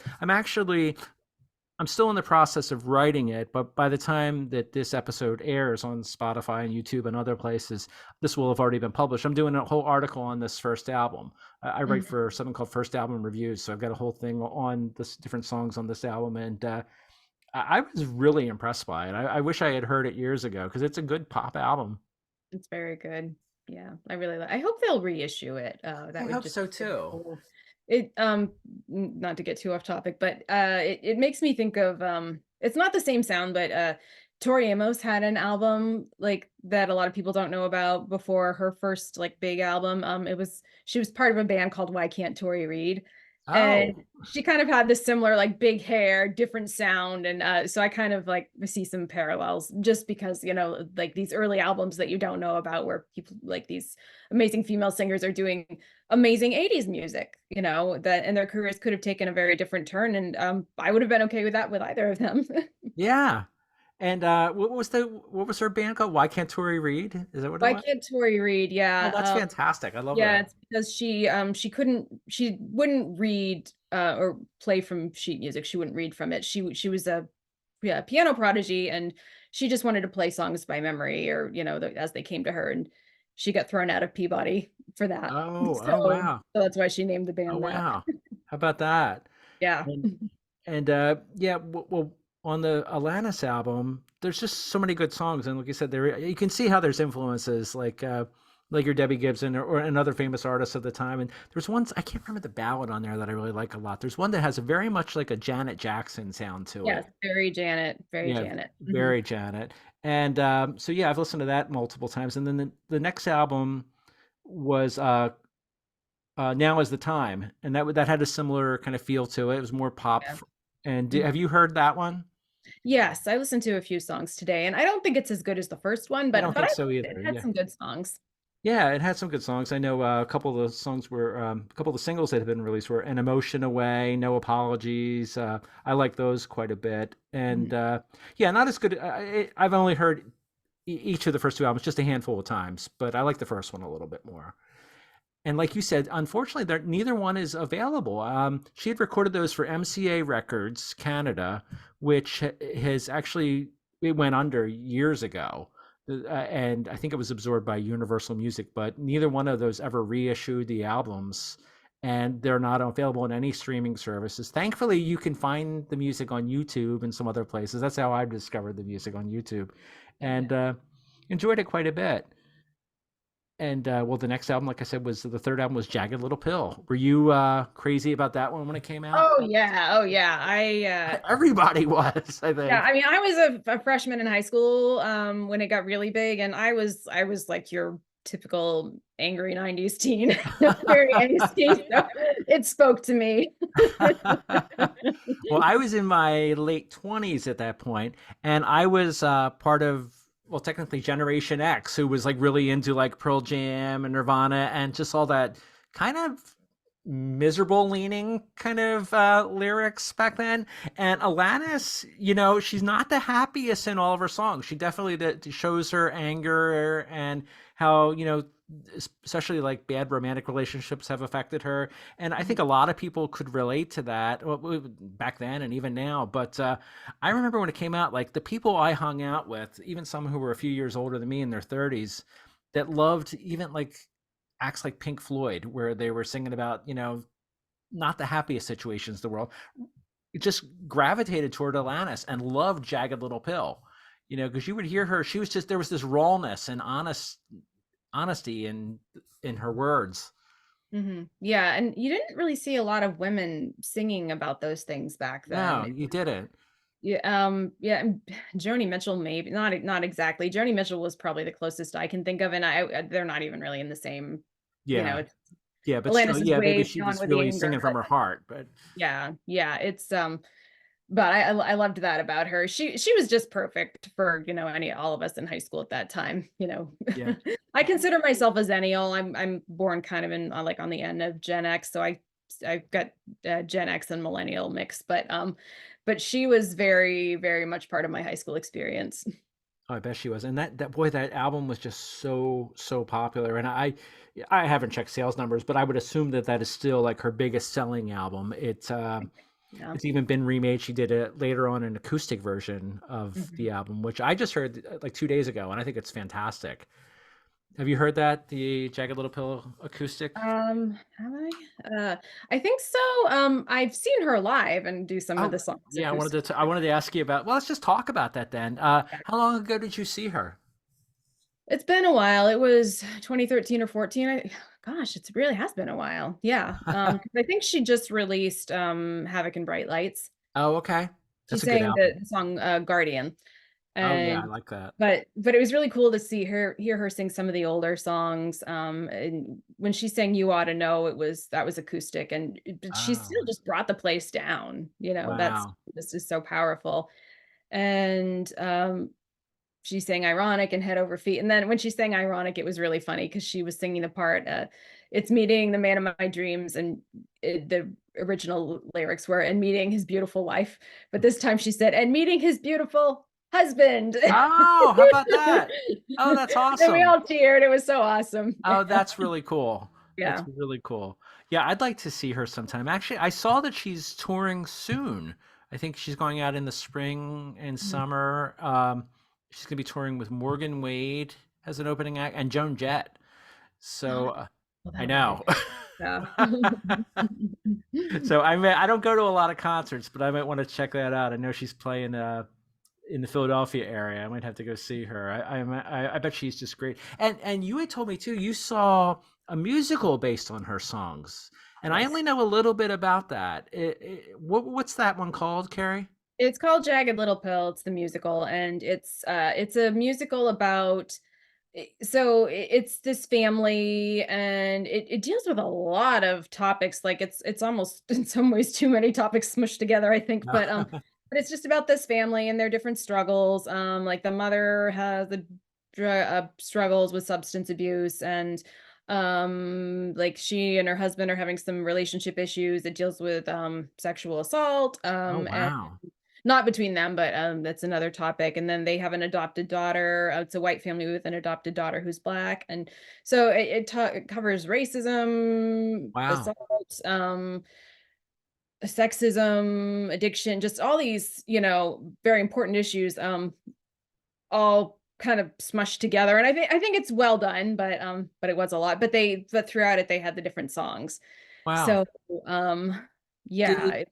I'm still in the process of writing it, but by the time that this episode airs on Spotify and YouTube and other places, this will have already been published. I'm doing a whole article on this first album. I write Mhm. for something called First Album Reviews, so I've got a whole thing on this different songs on this album, and I was really impressed by it. I wish I had heard it years ago because it's a good pop album. It's very good. Yeah, I hope they'll reissue it. I That would hope just so be really too. cool. It not to get too off topic, but it makes me think of it's not the same sound, but Tori Amos had an album like that a lot of people don't know about before her first like big album. It was she was part of a band called Why Can't Tori Read? And Oh, she kind of had this similar like big hair, different sound, and so I kind of like see some parallels just because like these early albums that you don't know about where people like these amazing female singers are doing amazing 80s music, that and their careers could have taken a very different turn, and I would have been okay with that with either of them. yeah. And what was her band called? Why Can't Tori Read? Is that what it Why was? can't Tori Read? Oh, that's Yeah. fantastic. I love Yeah, that. it's because she wouldn't read or play from sheet music. She wouldn't read from it. She was a yeah, piano prodigy, and she just wanted to play songs by memory or as they came to her, and she got thrown out of Peabody for that. Oh, oh So wow. that's why she named the Oh band that. wow. How about that? Yeah. And and yeah, well, on the Alanis album, there's just so many good songs, and like you said, there you can see how there's influences like your Debbie Gibson or another famous artist of the time. And there's one I can't remember the ballad on there that I really like a lot. There's one that has a very much like a Janet Jackson sound to Yes, it. very Janet, very Yeah, Janet. Mhm. very Janet. And so yeah, I've listened to that multiple times. And then the next album was Now Is the Time, and that had a similar kind of feel to it. It was more pop. Yeah. And Mhm. have you heard that one? Yes, I listened to a few songs today, and I don't think it's as good as the first one, I but don't I think liked so it. either. It had Yeah. some good songs. Yeah, it had some good songs. I know a couple of the songs were a couple of the singles that have been released were "An Emotion Away," "No Apologies." I like those quite a bit, and Mhm. yeah, not as good. I've only heard each of the first two albums just a handful of times, but I like the first one a little bit more. And like you said, unfortunately, neither one is available. She had recorded those for MCA Records Canada, which has actually it went under years ago, and I think it was absorbed by Universal Music. But neither one of those ever reissued the albums, and they're not available in any streaming services. Thankfully, you can find the music on YouTube and some other places. That's how I discovered the music on YouTube, Yeah. and enjoyed it quite a bit. And well, the next album, like I said, was the third album was Jagged Little Pill. Were you crazy about that one when it came out? Oh yeah, oh yeah. Everybody was, I Yeah, think. I mean, I was a freshman in high school when it got really big, and I was like your typical angry 90s teen, very angsty. So it spoke to me. Well, I was in my late 20s at that point, and I was part of, well, technically Generation X, who was like really into like Pearl Jam and Nirvana and just all that kind of miserable leaning kind of lyrics back then. And Alanis, she's not the happiest in all of her songs. She definitely shows her anger and how, especially like bad romantic relationships have affected her. And I think a lot of people could relate to that back then and even now. But I remember when it came out, like the people I hung out with, even some who were a few years older than me in their 30s, that loved even like acts like Pink Floyd, where they were singing about, not the happiest situations in the world, it just gravitated toward Alanis and loved Jagged Little Pill, because you would hear her, she was just, there was this rawness and honesty in her words. Yeah, and you didn't really see a lot of women singing about those things back No, then. you didn't. Yeah, yeah, and Joni Mitchell, maybe not exactly. Joni Mitchell was probably the closest I can think of, and they're not even really in the same, Yeah. it's Yeah, but still, Alanis is yeah, maybe way she beyond was with the really anger, singing from but her heart, but yeah, yeah, but I loved that about her. She was just perfect for, all of us in high school at that time. yeah. I consider myself a Zennial. I'm born kind of in like on the end of Gen X, so I've got Gen X and millennial mix, but she was very, very much part of my high school experience. Oh, I bet she was. And that boy, that album was just so popular. And I haven't checked sales numbers, but I would assume that that is still like her biggest selling album. Yeah. It's even been remade. She did it later on an acoustic version of Mhm. the album, which I just heard like 2 days ago, and I think it's fantastic. Have you heard that, the Jagged Little Pill acoustic? Have I? I think so. I've seen her live and do some of Oh, the songs yeah. acoustic. I wanted to ask you about. Well, let's just talk about that then. How long ago did you see her? It's been a while. It was 2013 or 14. Gosh, it really has been a while. Yeah. 'Cause I think she just released Havoc and Bright Lights. Oh, okay. She That's a good sang album. the song Guardian. Oh, yeah, I And like that. but it was really cool to hear her sing some of the older songs. And when she sang You Ought to Know, that was acoustic, but she Oh, still just brought the place down. wow. This is so powerful. And she sang Ironic and Head Over Feet. And then when she sang Ironic, it was really funny because she was singing the part, it's meeting the man of my dreams. And the original lyrics were, and meeting his beautiful wife. But this time she said, and meeting his beautiful husband. Oh, how about that? Oh, that's And we awesome. all cheered. It was so awesome. Oh, that's really cool. That's Yeah. really cool. Yeah, I'd like to see her sometime. Actually, I saw that she's touring soon. I think she's going out in the spring and Mhm. summer. She's going to be touring with Morgan Wade as an opening act and Joan Jett. Oh, So well, I that'll be good. know. Yeah. So I don't go to a lot of concerts, but I might want to check that out. I know she's playing in the Philadelphia area. I might have to go see her. I bet she's just great. And you had told me too, you saw a musical based on her songs, and I Yes. only know a little bit about that. What's that one called, Carrie? It's called Jagged Little Pill. It's the musical, and it's a musical about it's this family, and it deals with a lot of topics. Like it's almost in some ways too many topics smushed together, I think. But it's just about this family and their different struggles. Like the mother has struggles with substance abuse, and like she and her husband are having some relationship issues. It deals with sexual assault, Oh, and wow. not between them, but that's another topic. And then they have an adopted daughter. It's a white family with an adopted daughter who's black, and so it covers racism, Wow. assault, sexism, addiction, just all these very important issues, all kind of smushed together. And I think it's well done, but it was a lot. But throughout it they had the different songs. Wow. So um, yeah, Did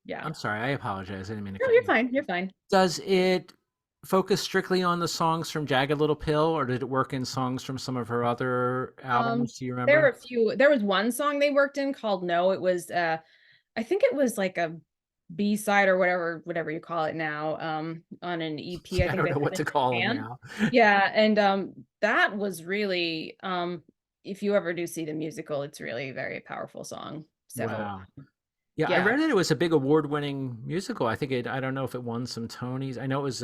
yeah. I'm sorry, I apologize. I didn't mean to No, cut you're you. fine. You're fine. Does it focus strictly on the songs from Jagged Little Pill, or did it work in songs from some of her other Um, albums? Do you there were remember? a few there was one song they worked in called No. It was, I think it was like a B-side or whatever you call it now, on an EP. I I think don't they know had what it to call in them Japan. now. Yeah, and, that was really, if you ever do see the musical, it's really a very powerful song. So, Wow. Yeah, I Yeah. read that it was a big award-winning musical. I don't know if it won some Tonys. I know it was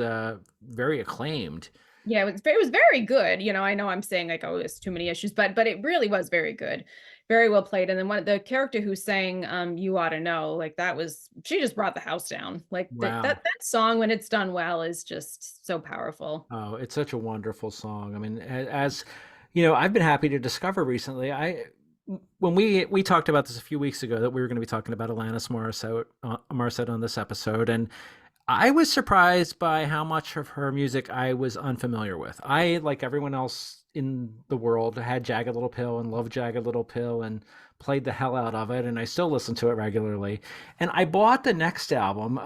very acclaimed. Yeah, it was very good. I know I'm saying like, oh, it's too many issues, but it really was very good. Very well played. And then the character who sang You Ought to Know, like that was she just brought the house down. Like Wow. that song when it's done well is just so powerful. Oh, it's such a wonderful song. I mean, as you know, I've been happy to discover recently. I when we talked about this a few weeks ago that we were going to be talking about Alanis Morissette on this episode, and I was surprised by how much of her music I was unfamiliar with. I, like everyone else in the world, had Jagged Little Pill and loved Jagged Little Pill and played the hell out of it, and I still listen to it regularly. And I bought the next album,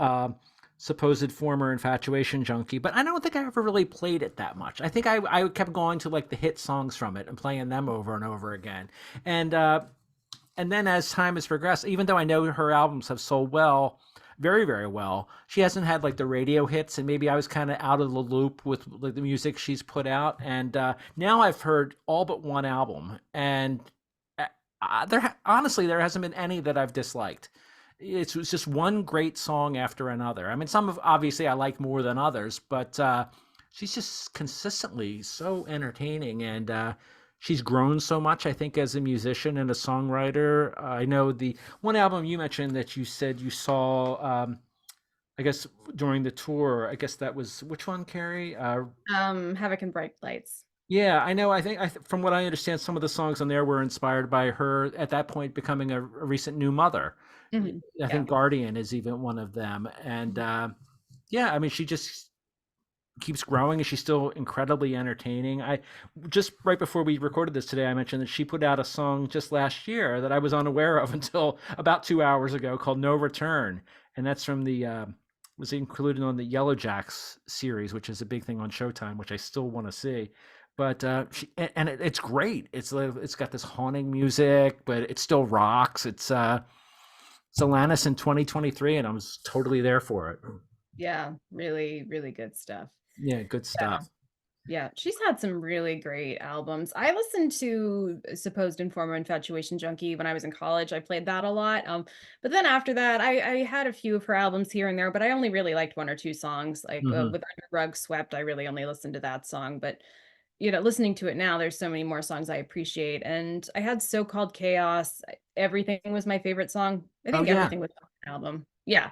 supposed former infatuation junkie, but I don't think I ever really played it that much. I think I kept going to like the hit songs from it and playing them over and over again. And and then as time has progressed, even though I know her albums have sold well, very, very well, she hasn't had like the radio hits, and maybe I was kind of out of the loop with like the music she's put out. And now I've heard all but one album, and honestly, there hasn't been any that I've disliked. It's just one great song after another. I mean, some of obviously I like more than others, but she's just consistently so entertaining, and she's grown so much, I think, as a musician and a songwriter. I know the one album you mentioned that you said you saw, I guess, during the tour. I guess that was which one, Carrie? Havoc and Bright Lights. Yeah, I know. From what I understand, some of the songs on there were inspired by her at that point becoming a recent new mother. I Yeah. think Guardian is even one of them. And yeah, I mean, she just keeps growing and she's still incredibly entertaining. I just right before we recorded this today, I mentioned that she put out a song just last year that I was unaware of until about 2 hours ago called No Return. And that's from the was included on the Yellow Jacks series, which is a big thing on Showtime, which I still want to see. But it's great. It's got this haunting music, but it still rocks. It's Alanis in 2023, and I was totally there for it. Yeah, really, really good stuff. Yeah, good Yeah. stuff. Yeah, she's had some really great albums. I listened to Supposed Informer Infatuation Junkie when I was in college. I played that a lot. But then after that, I had a few of her albums here and there, but I only really liked one or two songs. Like Hmm. with Under Rug Swept, I really only listened to that song. But listening to it now, there's so many more songs I appreciate. And I had So Called Chaos. Everything was my favorite song. I Oh think yeah, everything was on the album. Yeah,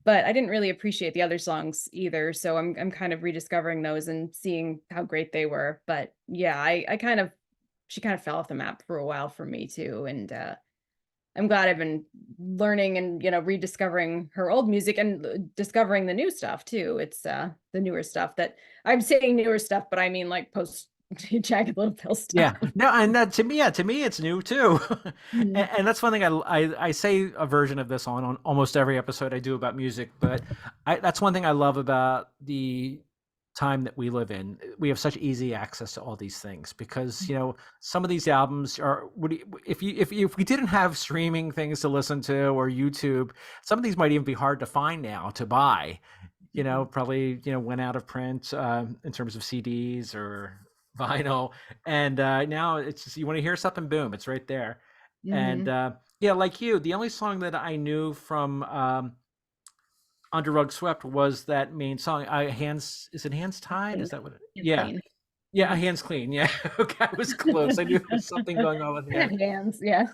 but I didn't really appreciate the other songs either. So I'm kind of rediscovering those and seeing how great they were. But yeah, I kind of she kind of fell off the map for a while for me too. And I'm glad I've been learning and rediscovering her old music and discovering the new stuff too. It's the newer stuff that I'm saying newer stuff, but I mean like post Jagged Little Pill stuff. yeah. No, and that to me, yeah, to me, it's new too. Mhm. And that's one thing I say a version of this on almost every episode I do about music. But that's one thing I love about the time that we live in. We have such easy access to all these things because some of these albums are if we didn't have streaming things to listen to or YouTube, some of these might even be hard to find now to buy. Mhm. Probably went out of print in terms of CDs or vinyl, and now it's just, you want to hear something, boom, it's right there. And Mhm. yeah, like you, the only song that I knew from Under Rug Swept was that main song. Hands, is it Hands Tied? Is Clean. that what it? It's Yeah. clean. Yeah, Hands Clean. Yeah. Okay, I was close. I knew there was something going on with Had hands. hands, yeah.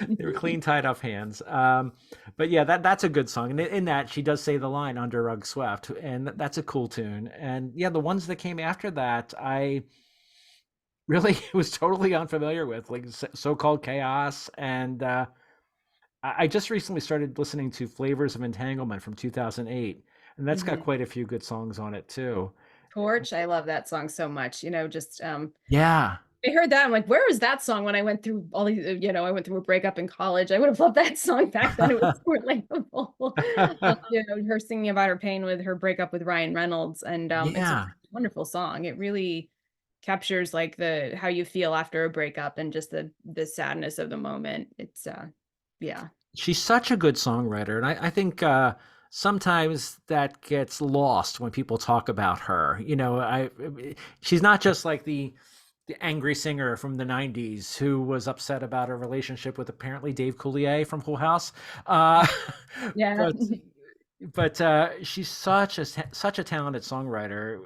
They were clean tied off hands. But yeah, that's a good song. And in that, she does say the line "Under Rug Swept," and that's a cool tune. And yeah, the ones that came after that, I really was totally unfamiliar with, like So-Called Chaos. And I just recently started listening to Flavors of Entanglement from 2008, and that's got Mhm. quite a few good songs on it too. Torch, I love that song so much. Just Yeah. I heard that. I'm like, where was that song when I went through all these, I went through a breakup in college. I would have loved that song back then. It was so relatable. Her singing about her pain with her breakup with Ryan Reynolds. And it's a Yeah. wonderful song. It really captures like the how you feel after a breakup and just the sadness of the moment. It's yeah. She's such a good songwriter, and I think sometimes that gets lost when people talk about her. She's not just like the the angry singer from the 90s who was upset about a relationship with apparently Dave Coulier from Full House. Uh, Yeah. but she's such a talented songwriter.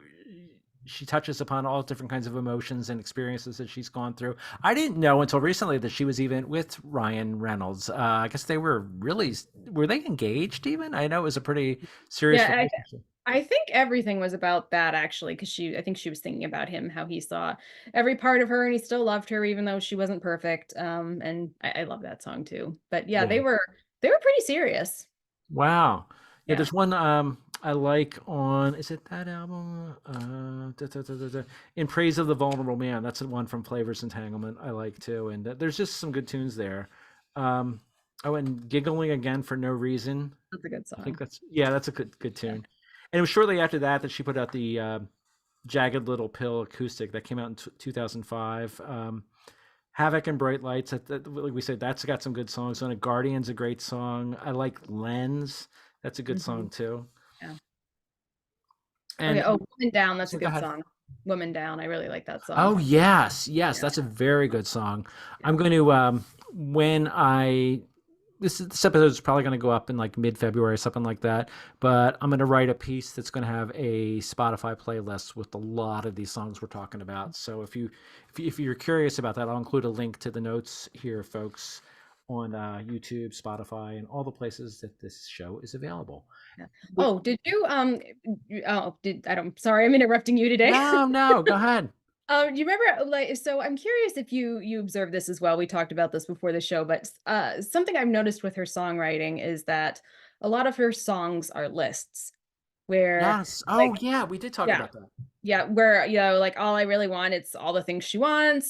She touches upon all different kinds of emotions and experiences that she's gone through. I didn't know until recently that she was even with Ryan Reynolds. I guess they were they engaged even? I know it was a pretty serious Yeah, relationship. I think everything was about that actually, because I think she was thinking about him, how he saw every part of her and he still loved her even though she wasn't perfect. And I love that song too. But yeah, Yeah. they were pretty serious. Wow. Yeah, Yeah. there's one I like on is it that album? In Praise of the Vulnerable Man. That's the one from Flavors Entanglement I like too. And there's just some good tunes there. Um oh, and Giggling Again for No Reason. That's a good I think song. that's a good Yeah. tune. And it was shortly after that that she put out the Jagged Little Pill acoustic that came out in 2005. Havoc and Bright Lights. Like we said, that's got some good songs on it. Guardian's a great song. I like Lens. That's a good Hmm. song too. Yeah. Oh And yeah. Oh, Woman Down, that's a so go good ahead. song. Woman Down. I really like that song. Oh yes, yes, Yeah. that's a very good song. Yeah. I'm going to when I this episode is probably going to go up in like mid-February, something like that. But I'm going to write a piece that's going to have a Spotify playlist with a lot of these songs we're talking about. So if you're curious about that, I'll include a link to the notes here, folks, on YouTube, Spotify, and all the places that this show is available. Yeah. What? Oh, did you oh, did I don't sorry, I'm interrupting you today. No, no, go ahead. Do you remember like so I'm curious if you observed this as well. We talked about this before the show, but something I've noticed with her songwriting is that a lot of her songs are lists where Yes. Oh, like yeah, we did talk yeah, about that. yeah, where like all I really want, it's all the things she wants.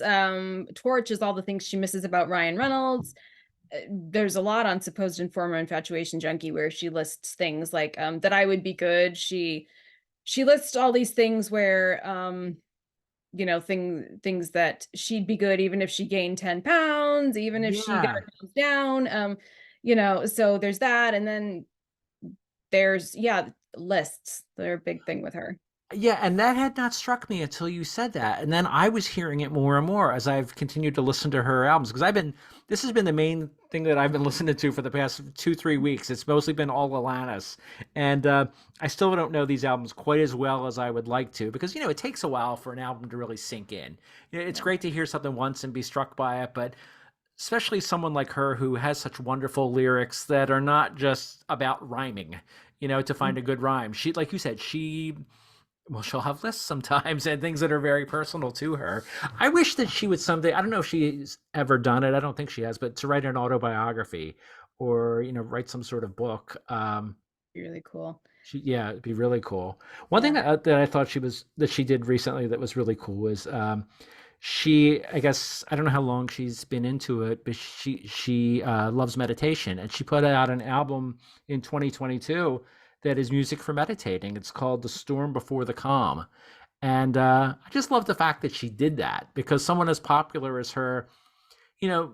Torch is all the things she misses about Ryan Reynolds. There's a lot on Supposed and Former Infatuation Junkie where she lists things like that I would be good. She lists all these things where things that she'd be good even if she gained 10 pounds, even if she got Yeah. down. So there's that, and then there's lists. They're a big thing with her. Yeah, and that had not struck me until you said that. And then I was hearing it more and more as I've continued to listen to her albums because this has been the main thing that I've been listening to for the past 2, 3 weeks. It's mostly been all Alanis. And I still don't know these albums quite as well as I would like to because, it takes a while for an album to really sink in. It's Yeah. great to hear something once and be struck by it, but especially someone like her who has such wonderful lyrics that are not just about rhyming, to find a good rhyme. She, like you said, she'll have lists sometimes and things that are very personal to her. I wish that she would someday, I don't know if she's ever done it. I don't think she has, but to write an autobiography or, write some sort of book. Really cool. Yeah, it'd be really cool. One thing Yeah. that I thought that she did recently that was really cool was I guess I don't know how long she's been into it, but she loves meditation, and she put out an album in 2022 that is music for meditating. It's called "The Storm Before the Calm," and I just love the fact that she did that because someone as popular as her, you know,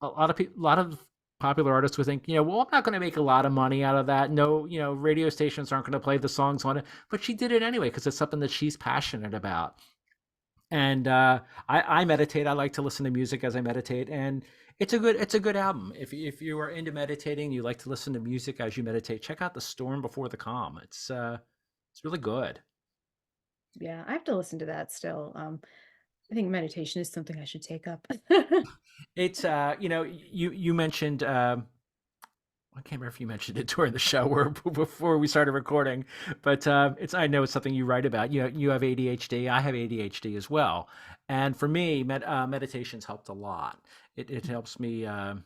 a lot of popular artists would think, well, I'm not going to make a lot of money out of that. No, radio stations aren't going to play the songs on it, but she did it anyway because it's something that she's passionate about. And I meditate. I like to listen to music as I meditate, and it's a good album. If you are into meditating, you like to listen to music as you meditate. Check out "The Storm Before the Calm." It's really good. Yeah, I have to listen to that still. I think meditation is something I should take up. It's you mentioned I can't remember if you mentioned it during the show or before we started recording, but it's I know it's something you write about. You have ADHD. I have ADHD as well, and for me, meditation's helped a lot. It helps me. Well,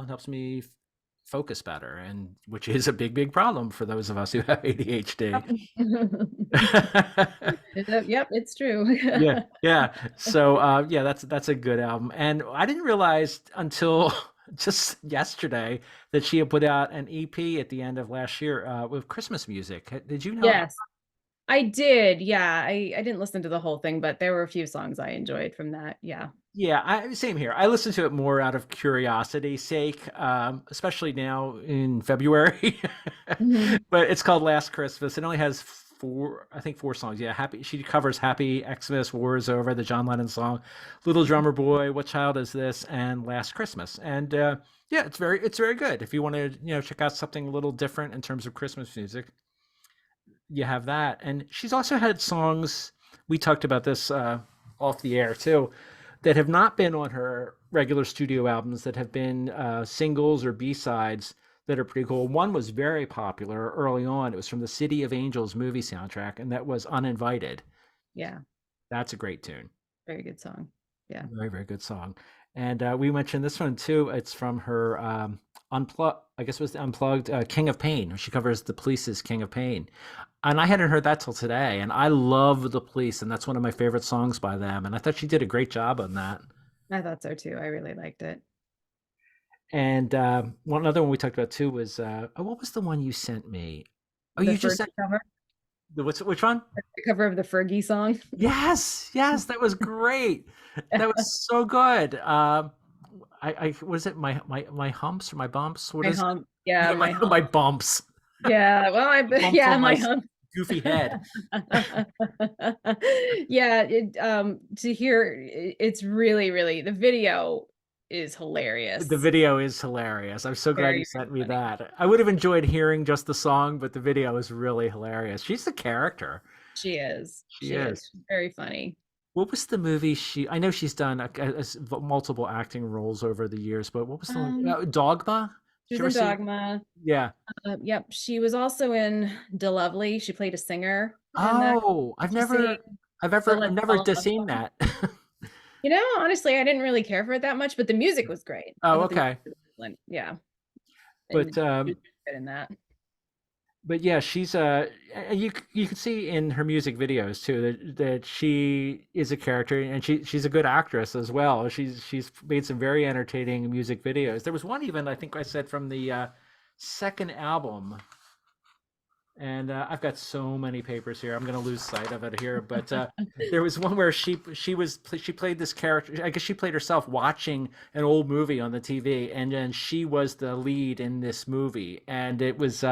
it helps me focus better, and which is a big problem for those of us who have ADHD. Yep, it's true. Yeah, yeah. So yeah, that's a good album. And I didn't realize until just yesterday that she had put out an EP at the end of last year with Christmas music. Did you know about? Yes, I did. Yeah, I didn't listen to the whole thing, but there were a few songs I enjoyed from that. Yeah. Yeah, same here. I listen to it more out of curiosity's sake, especially now in February. Mhm. But it's called Last Christmas. It only has four songs. Yeah, happy. She covers "Happy Xmas," "War Is Over," the John Lennon song, "Little Drummer Boy," "What Child Is This," and "Last Christmas." And yeah, it's very good. If you want to check out something a little different in terms of Christmas music, you have that. And she's also had songs. We talked about this off the air too, that have not been on her regular studio albums, that have been singles or B-sides that are pretty cool. One was very popular early on. It was from the City of Angels movie soundtrack, and that was "Uninvited." Yeah, That's a great tune. very good song. Yeah. Very, very good song. And we mentioned this one too. It's from her unplugged, I guess it was the unplugged "King of Pain." She covers the Police's "King of Pain." And I hadn't heard that till today. And I love the Police, and that's one of my favorite songs by them. And I thought she did a great job on that. I thought so too. I really liked it. And one other one we talked about too was what was the one you sent me? Oh, The you just Fergie sent cover, which one? the cover of the Fergie song. Yes, yes, that was great. That was so good. I what is it? My humps or my bumps? What My is it? hump. Yeah, Yeah, my my hump. bumps. Yeah, well, Bumps yeah, on my my hump. goofy head. Yeah, to hear it's really, really, the video is The hilarious. video is hilarious. I'm so glad you Very, sent very me funny. that. I would have enjoyed hearing just the song, but the video is really hilarious. She's a character. She is. She She is. is. She's very funny. What was the movie she? I know she's done multiple acting roles over the years, but what was the one? Um, Dogma? she Did was you ever in see? Dogma. Yeah. Yep, she was also in DeLovely. She played a singer in that. Oh, She sang the I've Let's never Fall in Love seen song. that. Honestly, I didn't really care for it that much, but the music was great. I Oh, thought the music okay. was excellent. Yeah, But and she was good in that. yeah, she's you can see in her music videos too that she is a character, and she's a good actress as well. She's made some very entertaining music videos. There was one even I think I said from the second album, and I've got so many papers here. I'm gonna lose sight of it here, but there was one where she played this character. I guess she played herself watching an old movie on the TV, and then she was the lead in this movie, and it was.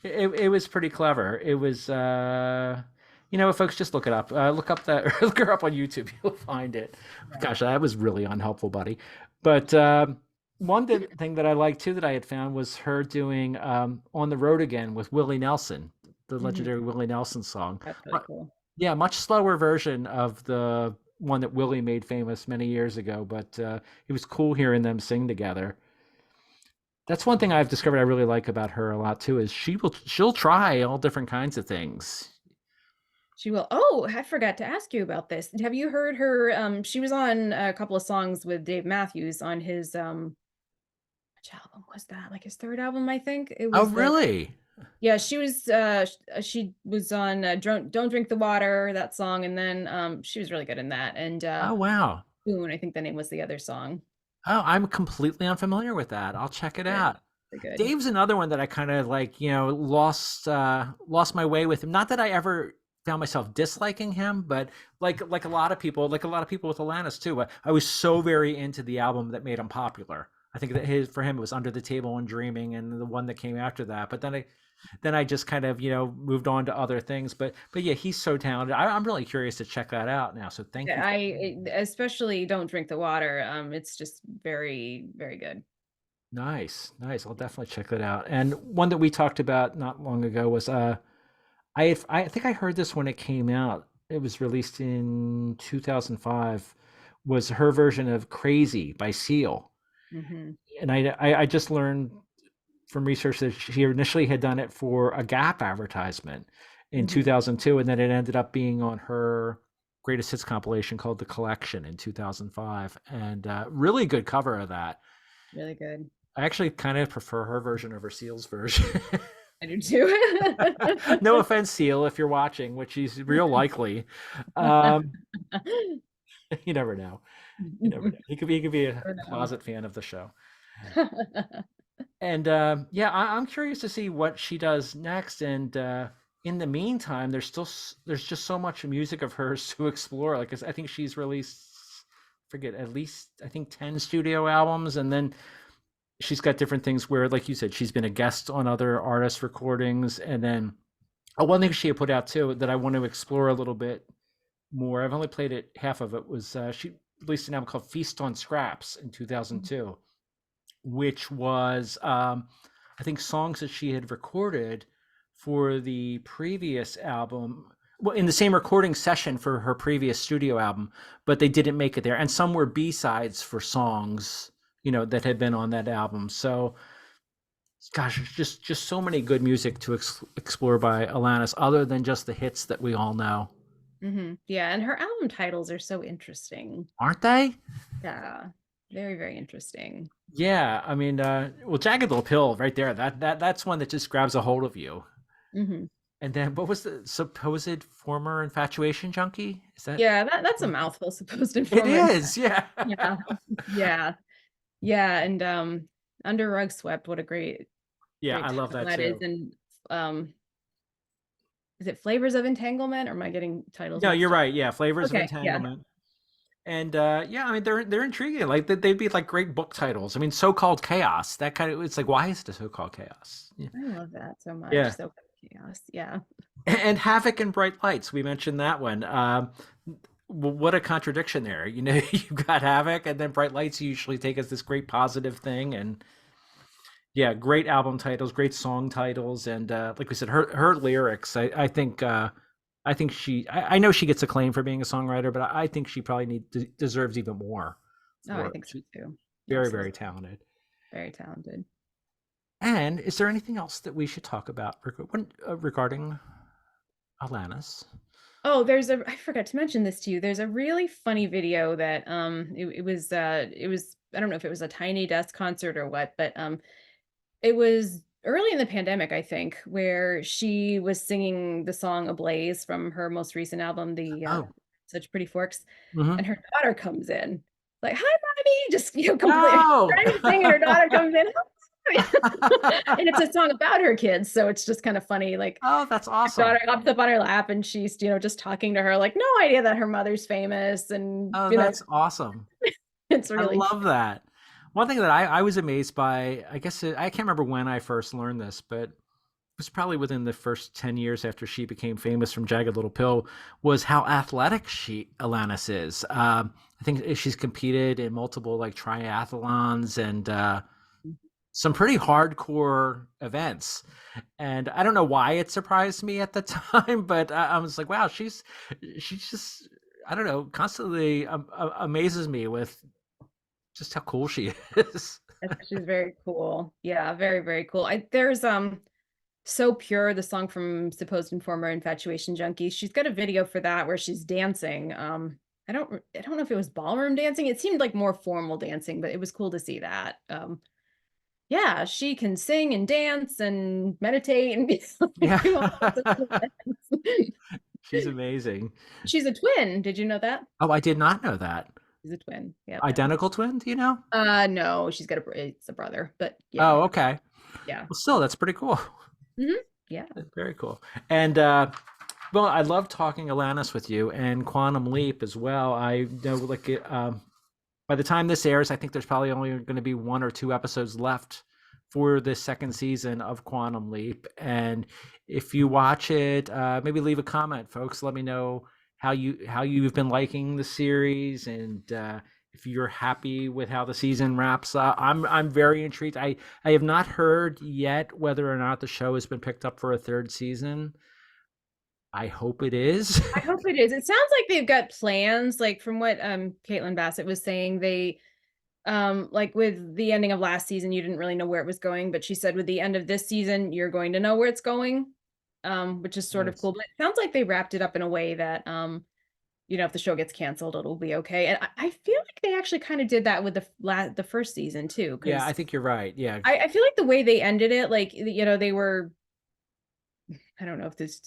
It was pretty clever. It was, folks, just look it up. Look up that, look her up on YouTube. You'll find it. Right. Gosh, that was really unhelpful, buddy. But thing that I liked too that I had found was her doing "On the Road Again" with Willie Nelson, the Mhm. legendary Willie Nelson song. That's really cool. Yeah, much slower version of the one that Willie made famous many years ago. But it was cool hearing them sing together. That's one thing I've discovered I really like about her a lot too is she'll try all different kinds of things. She will. Oh, I forgot to ask you about this. Have you heard her? She was on a couple of songs with Dave Matthews on his which album was that? Like his third album, I think. It Oh, was the really? Yeah, she was on Don't Drink the Water, that song, and then she was really good in that. And Oh, wow. Boone, I think the name was the other song. Oh, I'm completely unfamiliar with that. I'll check it Good. out. Very good. Dave's another one that I kind of like, lost my way with him. Not that I ever found myself disliking him, but like a lot of people, with Alanis too. I was so very into the album that made him popular. I think that for him it was "Under the Table" and "Dreaming," and the one that came after that. But then I just kind of moved on to other things. But yeah, he's so talented. I'm really curious to check that out now. So thank Yeah, you. especially Don't Drink the Water. It's just very, very good. Nice, nice. I'll definitely check that out. And one that we talked about not long ago was I think I heard this when it came out. It was released in 2005. Was her version of "Crazy" by Seal. Hmm. And I just learned from research that she initially had done it for a Gap advertisement in Hmm. 2002, and then it ended up being on her greatest hits compilation called "The Collection" in 2005, and really good cover of that. Really good. I actually kind of prefer her version over Seal's version. I do too. No offense, Seal, if you're watching, which is real likely. Um, you never know. You never know. He could be a Never know. closet fan of the show. And yeah, I'm curious to see what she does next. And in the meantime, there's just so much music of hers to explore. Like I think she's released, forget at least I think 10 studio albums, and then she's got different things where, like you said, she's been a guest on other artists' recordings, and then Oh, one thing she had put out too that I want to explore a little bit more. I've only played it half of it. Was she released an album called Feast on Scraps in Mhm. 2002, which was I think songs that she had recorded for the previous album. Well, in the same recording session for her previous studio album, but they didn't make it there. And some were B sides for songs, that had been on that album. So, gosh, there's just so many good music to explore by Alanis, other than just the hits that we all know, Yeah, and her album titles are so interesting. aren't they? Yeah, very, very interesting. Yeah, I mean, well, Jagged Little Pill, right there. That's one that just grabs a hold of you. Hmm. And then what was the supposed former infatuation junkie? Is that Yeah, that's a mouthful, supposed it informant. is, yeah. Yeah, yeah, yeah, and Under Rug Swept, what a Yeah, great I love title that that is. too. And um is it Flavors of Entanglement, or am I getting titles No, you're mixed up? right. Yeah, Flavors of Okay, yeah. Entanglement. And yeah, I mean they're intriguing. Like they'd be like great book titles. I mean, So-Called Chaos. That kind of it's like why is it So-Called Chaos? Yeah. I love that so much. Yeah. So chaos. Yeah. And Havoc and Bright Lights. We mentioned that one. What a contradiction there. You've got Havoc and then Bright Lights you usually take as this great positive thing. And yeah, great album titles, great song titles, and like we said, her lyrics. I think I know she gets acclaim for being a songwriter, but I think she probably deserves even more Oh, I for it. think so She's too. very, very Absolutely. talented. Very talented. And is there anything else that we should talk about regarding Alanis? Oh, I forgot to mention this to you. There's a really funny video that it was I don't know if it was a Tiny Desk concert or what, but it was early in the pandemic, I think, where she was singing the song Ablaze from her most recent album, the Oh, Such Pretty Forks, hmm. and her daughter comes in, like, "Hi, mommy," just, completely No. trying to sing, and her daughter comes in, "Hi." And it's a song about her kids, so it's just kind of funny, like, Oh, that's her daughter awesome. hops up on her lap, and she's, just talking to her, like, no idea that her mother's famous, and, Oh, that's awesome. it's I really love that. One thing that I was amazed by, I guess I can't remember when I first learned this, but it was probably within the first 10 years after she became famous from Jagged Little Pill, was how athletic Alanis is. I think she's competed in multiple like triathlons and some pretty hardcore events. And I don't know why it surprised me at the time, but I was like, wow, she's just, I don't know, constantly amazes me with just how cool she is. she's very cool. Yeah, very, very cool. There's So Pure, the song from Supposed and Former Infatuation Junkies. She's got a video for that where she's dancing. I don't know if it was ballroom dancing. It seemed like more formal dancing, but it was cool to see that. Yeah, she can sing and dance and meditate and Yeah. do all sorts of cool things. She's amazing. She's a twin. Did you know that? Oh, I did not know that. She's a twin. Yep. Identical twin, do you know? No, it's a brother, but yeah, Oh, okay. yeah. Well, still, that's pretty cool. Hmm. Yeah. Very cool. And well, I love talking Alanis with you and Quantum Leap as well. I know, like, by the time this airs, I think there's probably only going to be one or two episodes left for this second season of Quantum Leap. And if you watch it, maybe leave a comment, folks. Let me know how you've been liking the series and if you're happy with how the season wraps up. I'm very intrigued. I have not heard yet whether or not the show has been picked up for a third season. I hope it is. I hope it is. It sounds like they've got plans, like from what Caitlin Bassett was saying, they like with the ending of last season, you didn't really know where it was going, but she said with the end of this season, you're going to know where it's going. Which is sort of Nice. cool. But it sounds like they wrapped it up in a way that if the show gets canceled, it'll be okay. And I feel like they actually kind of did that with the first season too, Yeah, I because think you're right. Yeah. I feel like the way they ended it, like they were, I don't know if this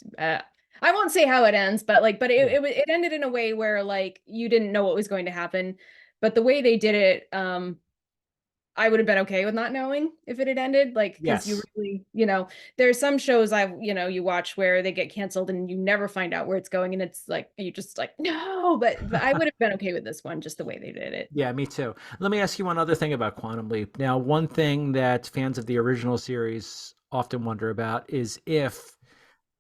I won't say how it ends, but Yeah. it ended in a way where like you didn't know what was going to happen. But the way they did it, I would have been okay with not knowing if it had ended, like, because you Yes. really, there's some shows you watch where they get canceled and you never find out where it's going, and it's like you just like no, but I would have been okay with this one just the way they did it. Yeah, me too. Let me ask you one other thing about Quantum Leap. Now, one thing that fans of the original series often wonder about is if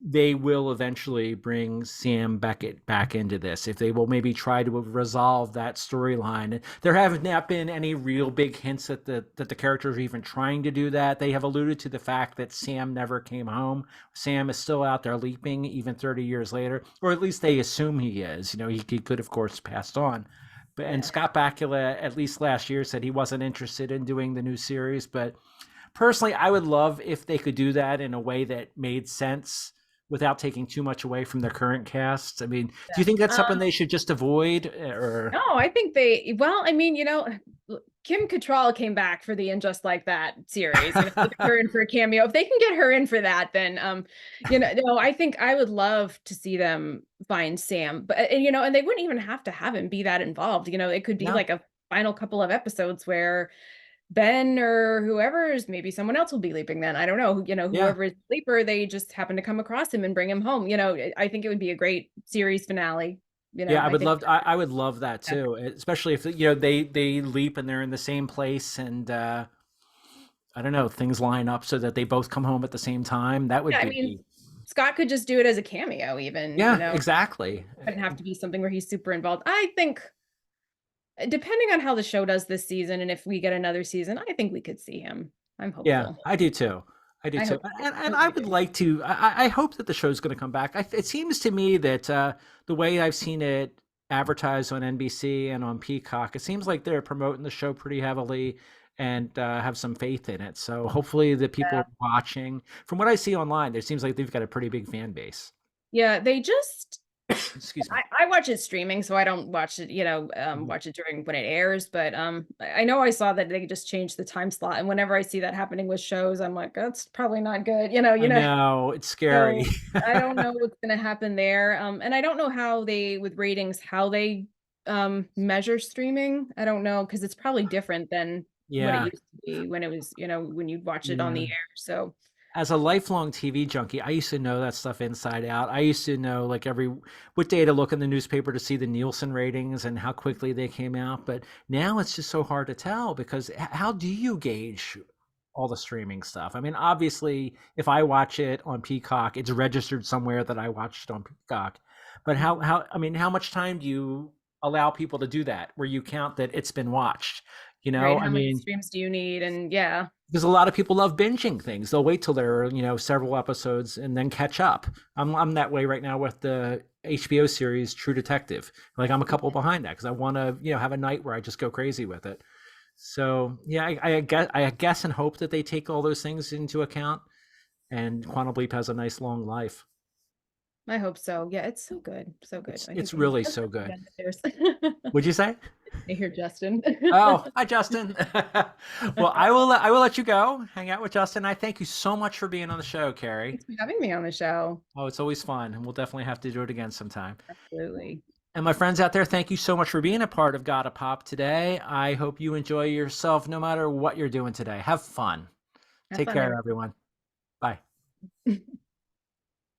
they will eventually bring Sam Beckett back into this. If they will maybe try to resolve that storyline, there have not been any real big hints that the characters are even trying to do that. They have alluded to the fact that Sam never came home. Sam is still out there leaping even 30 years later, or at least they assume he is. He could of course passed on. But and Yeah. Scott Bakula, at least last year, said he wasn't interested in doing the new series. But personally, I would love if they could do that in a way that made sense without taking too much away from their current cast. I mean, do you think that's something they should just avoid, or No, I think well, I mean, Kim Cattrall came back for the And Just Like That series. Get her in for a cameo. If they can get her in for that, then, no, I think I would love to see them find Sam. But, and they wouldn't even have to have him be that involved. It could be no? like a final couple of episodes where Ben or whoever's, maybe someone else will be leaping then. I don't know. Yeah, Whoever is the leaper, they just happen to come across him and bring him home. I think it would be a great series finale. yeah. I I would think love. I would love that too, especially if they leap and they're in the same place, and I don't know, things line up so that they both come home at the same time. That would yeah, I be. mean, Scott could just do it as a cameo, even, Yeah, exactly. it wouldn't have to be something where he's super involved. I think, depending on how the show does this season, and if we get another season, I think we could see him. I'm Yeah, hopeful. I do too. I do I too. hope we do. I And hope I we would do. like to, I hope that the show's going to come back. It seems to me that the way I've seen it advertised on NBC and on Peacock, it seems like they're promoting the show pretty heavily and have some faith in it. So hopefully the people Yeah. are watching. From what I see online, it seems like they've got a pretty big fan base. Yeah, they just Excuse me. I watch it streaming, so I don't watch it, Mhm. watch it during when it airs. But I know I saw that they just changed the time slot, and whenever I see that happening with shows, I'm like, that's probably not good. I know, it's scary. So I don't know what's gonna happen there. And I don't know how they, with ratings, how they measure streaming. I don't know, because it's probably different than what it Yeah, used to be when it was, when you'd watch it on yeah. the air. So As a lifelong TV junkie, I used to know that stuff inside out. I used to know like every what day to look in the newspaper to see the Nielsen ratings and how quickly they came out. But now it's just so hard to tell because how do you gauge all the streaming stuff? I mean, obviously, if I watch it on Peacock, it's registered somewhere that I watched it on Peacock. But how I mean, how much time do you allow people to do that where you count that it's been watched? right, I how many mean, streams do you need? And yeah, because a lot of people love binging things. They'll wait till there are, several episodes and then catch up. I'm that way right now with the HBO series True Detective. Like I'm a couple behind that because I want to, have a night where I just go crazy with it. So yeah, I guess and hope that they take all those things into account and Quantum Leap has a nice long life. I hope so. Yeah, it's so good. So good. It's I it's think we really just so good. there's Would you say? I hear Justin. Oh, hi Justin. Well, I will let you go. Hang out with Justin. I thank you so much for being on the show, Carrie. Thanks for having me on the show. Oh, it's always fun, and we'll definitely have to do it again sometime. Absolutely. And my friends out there, thank you so much for being a part of Gotta Pop today. I hope you enjoy yourself no matter what you're doing today. Have fun. Have Take fun, care, everyone. everyone. Bye.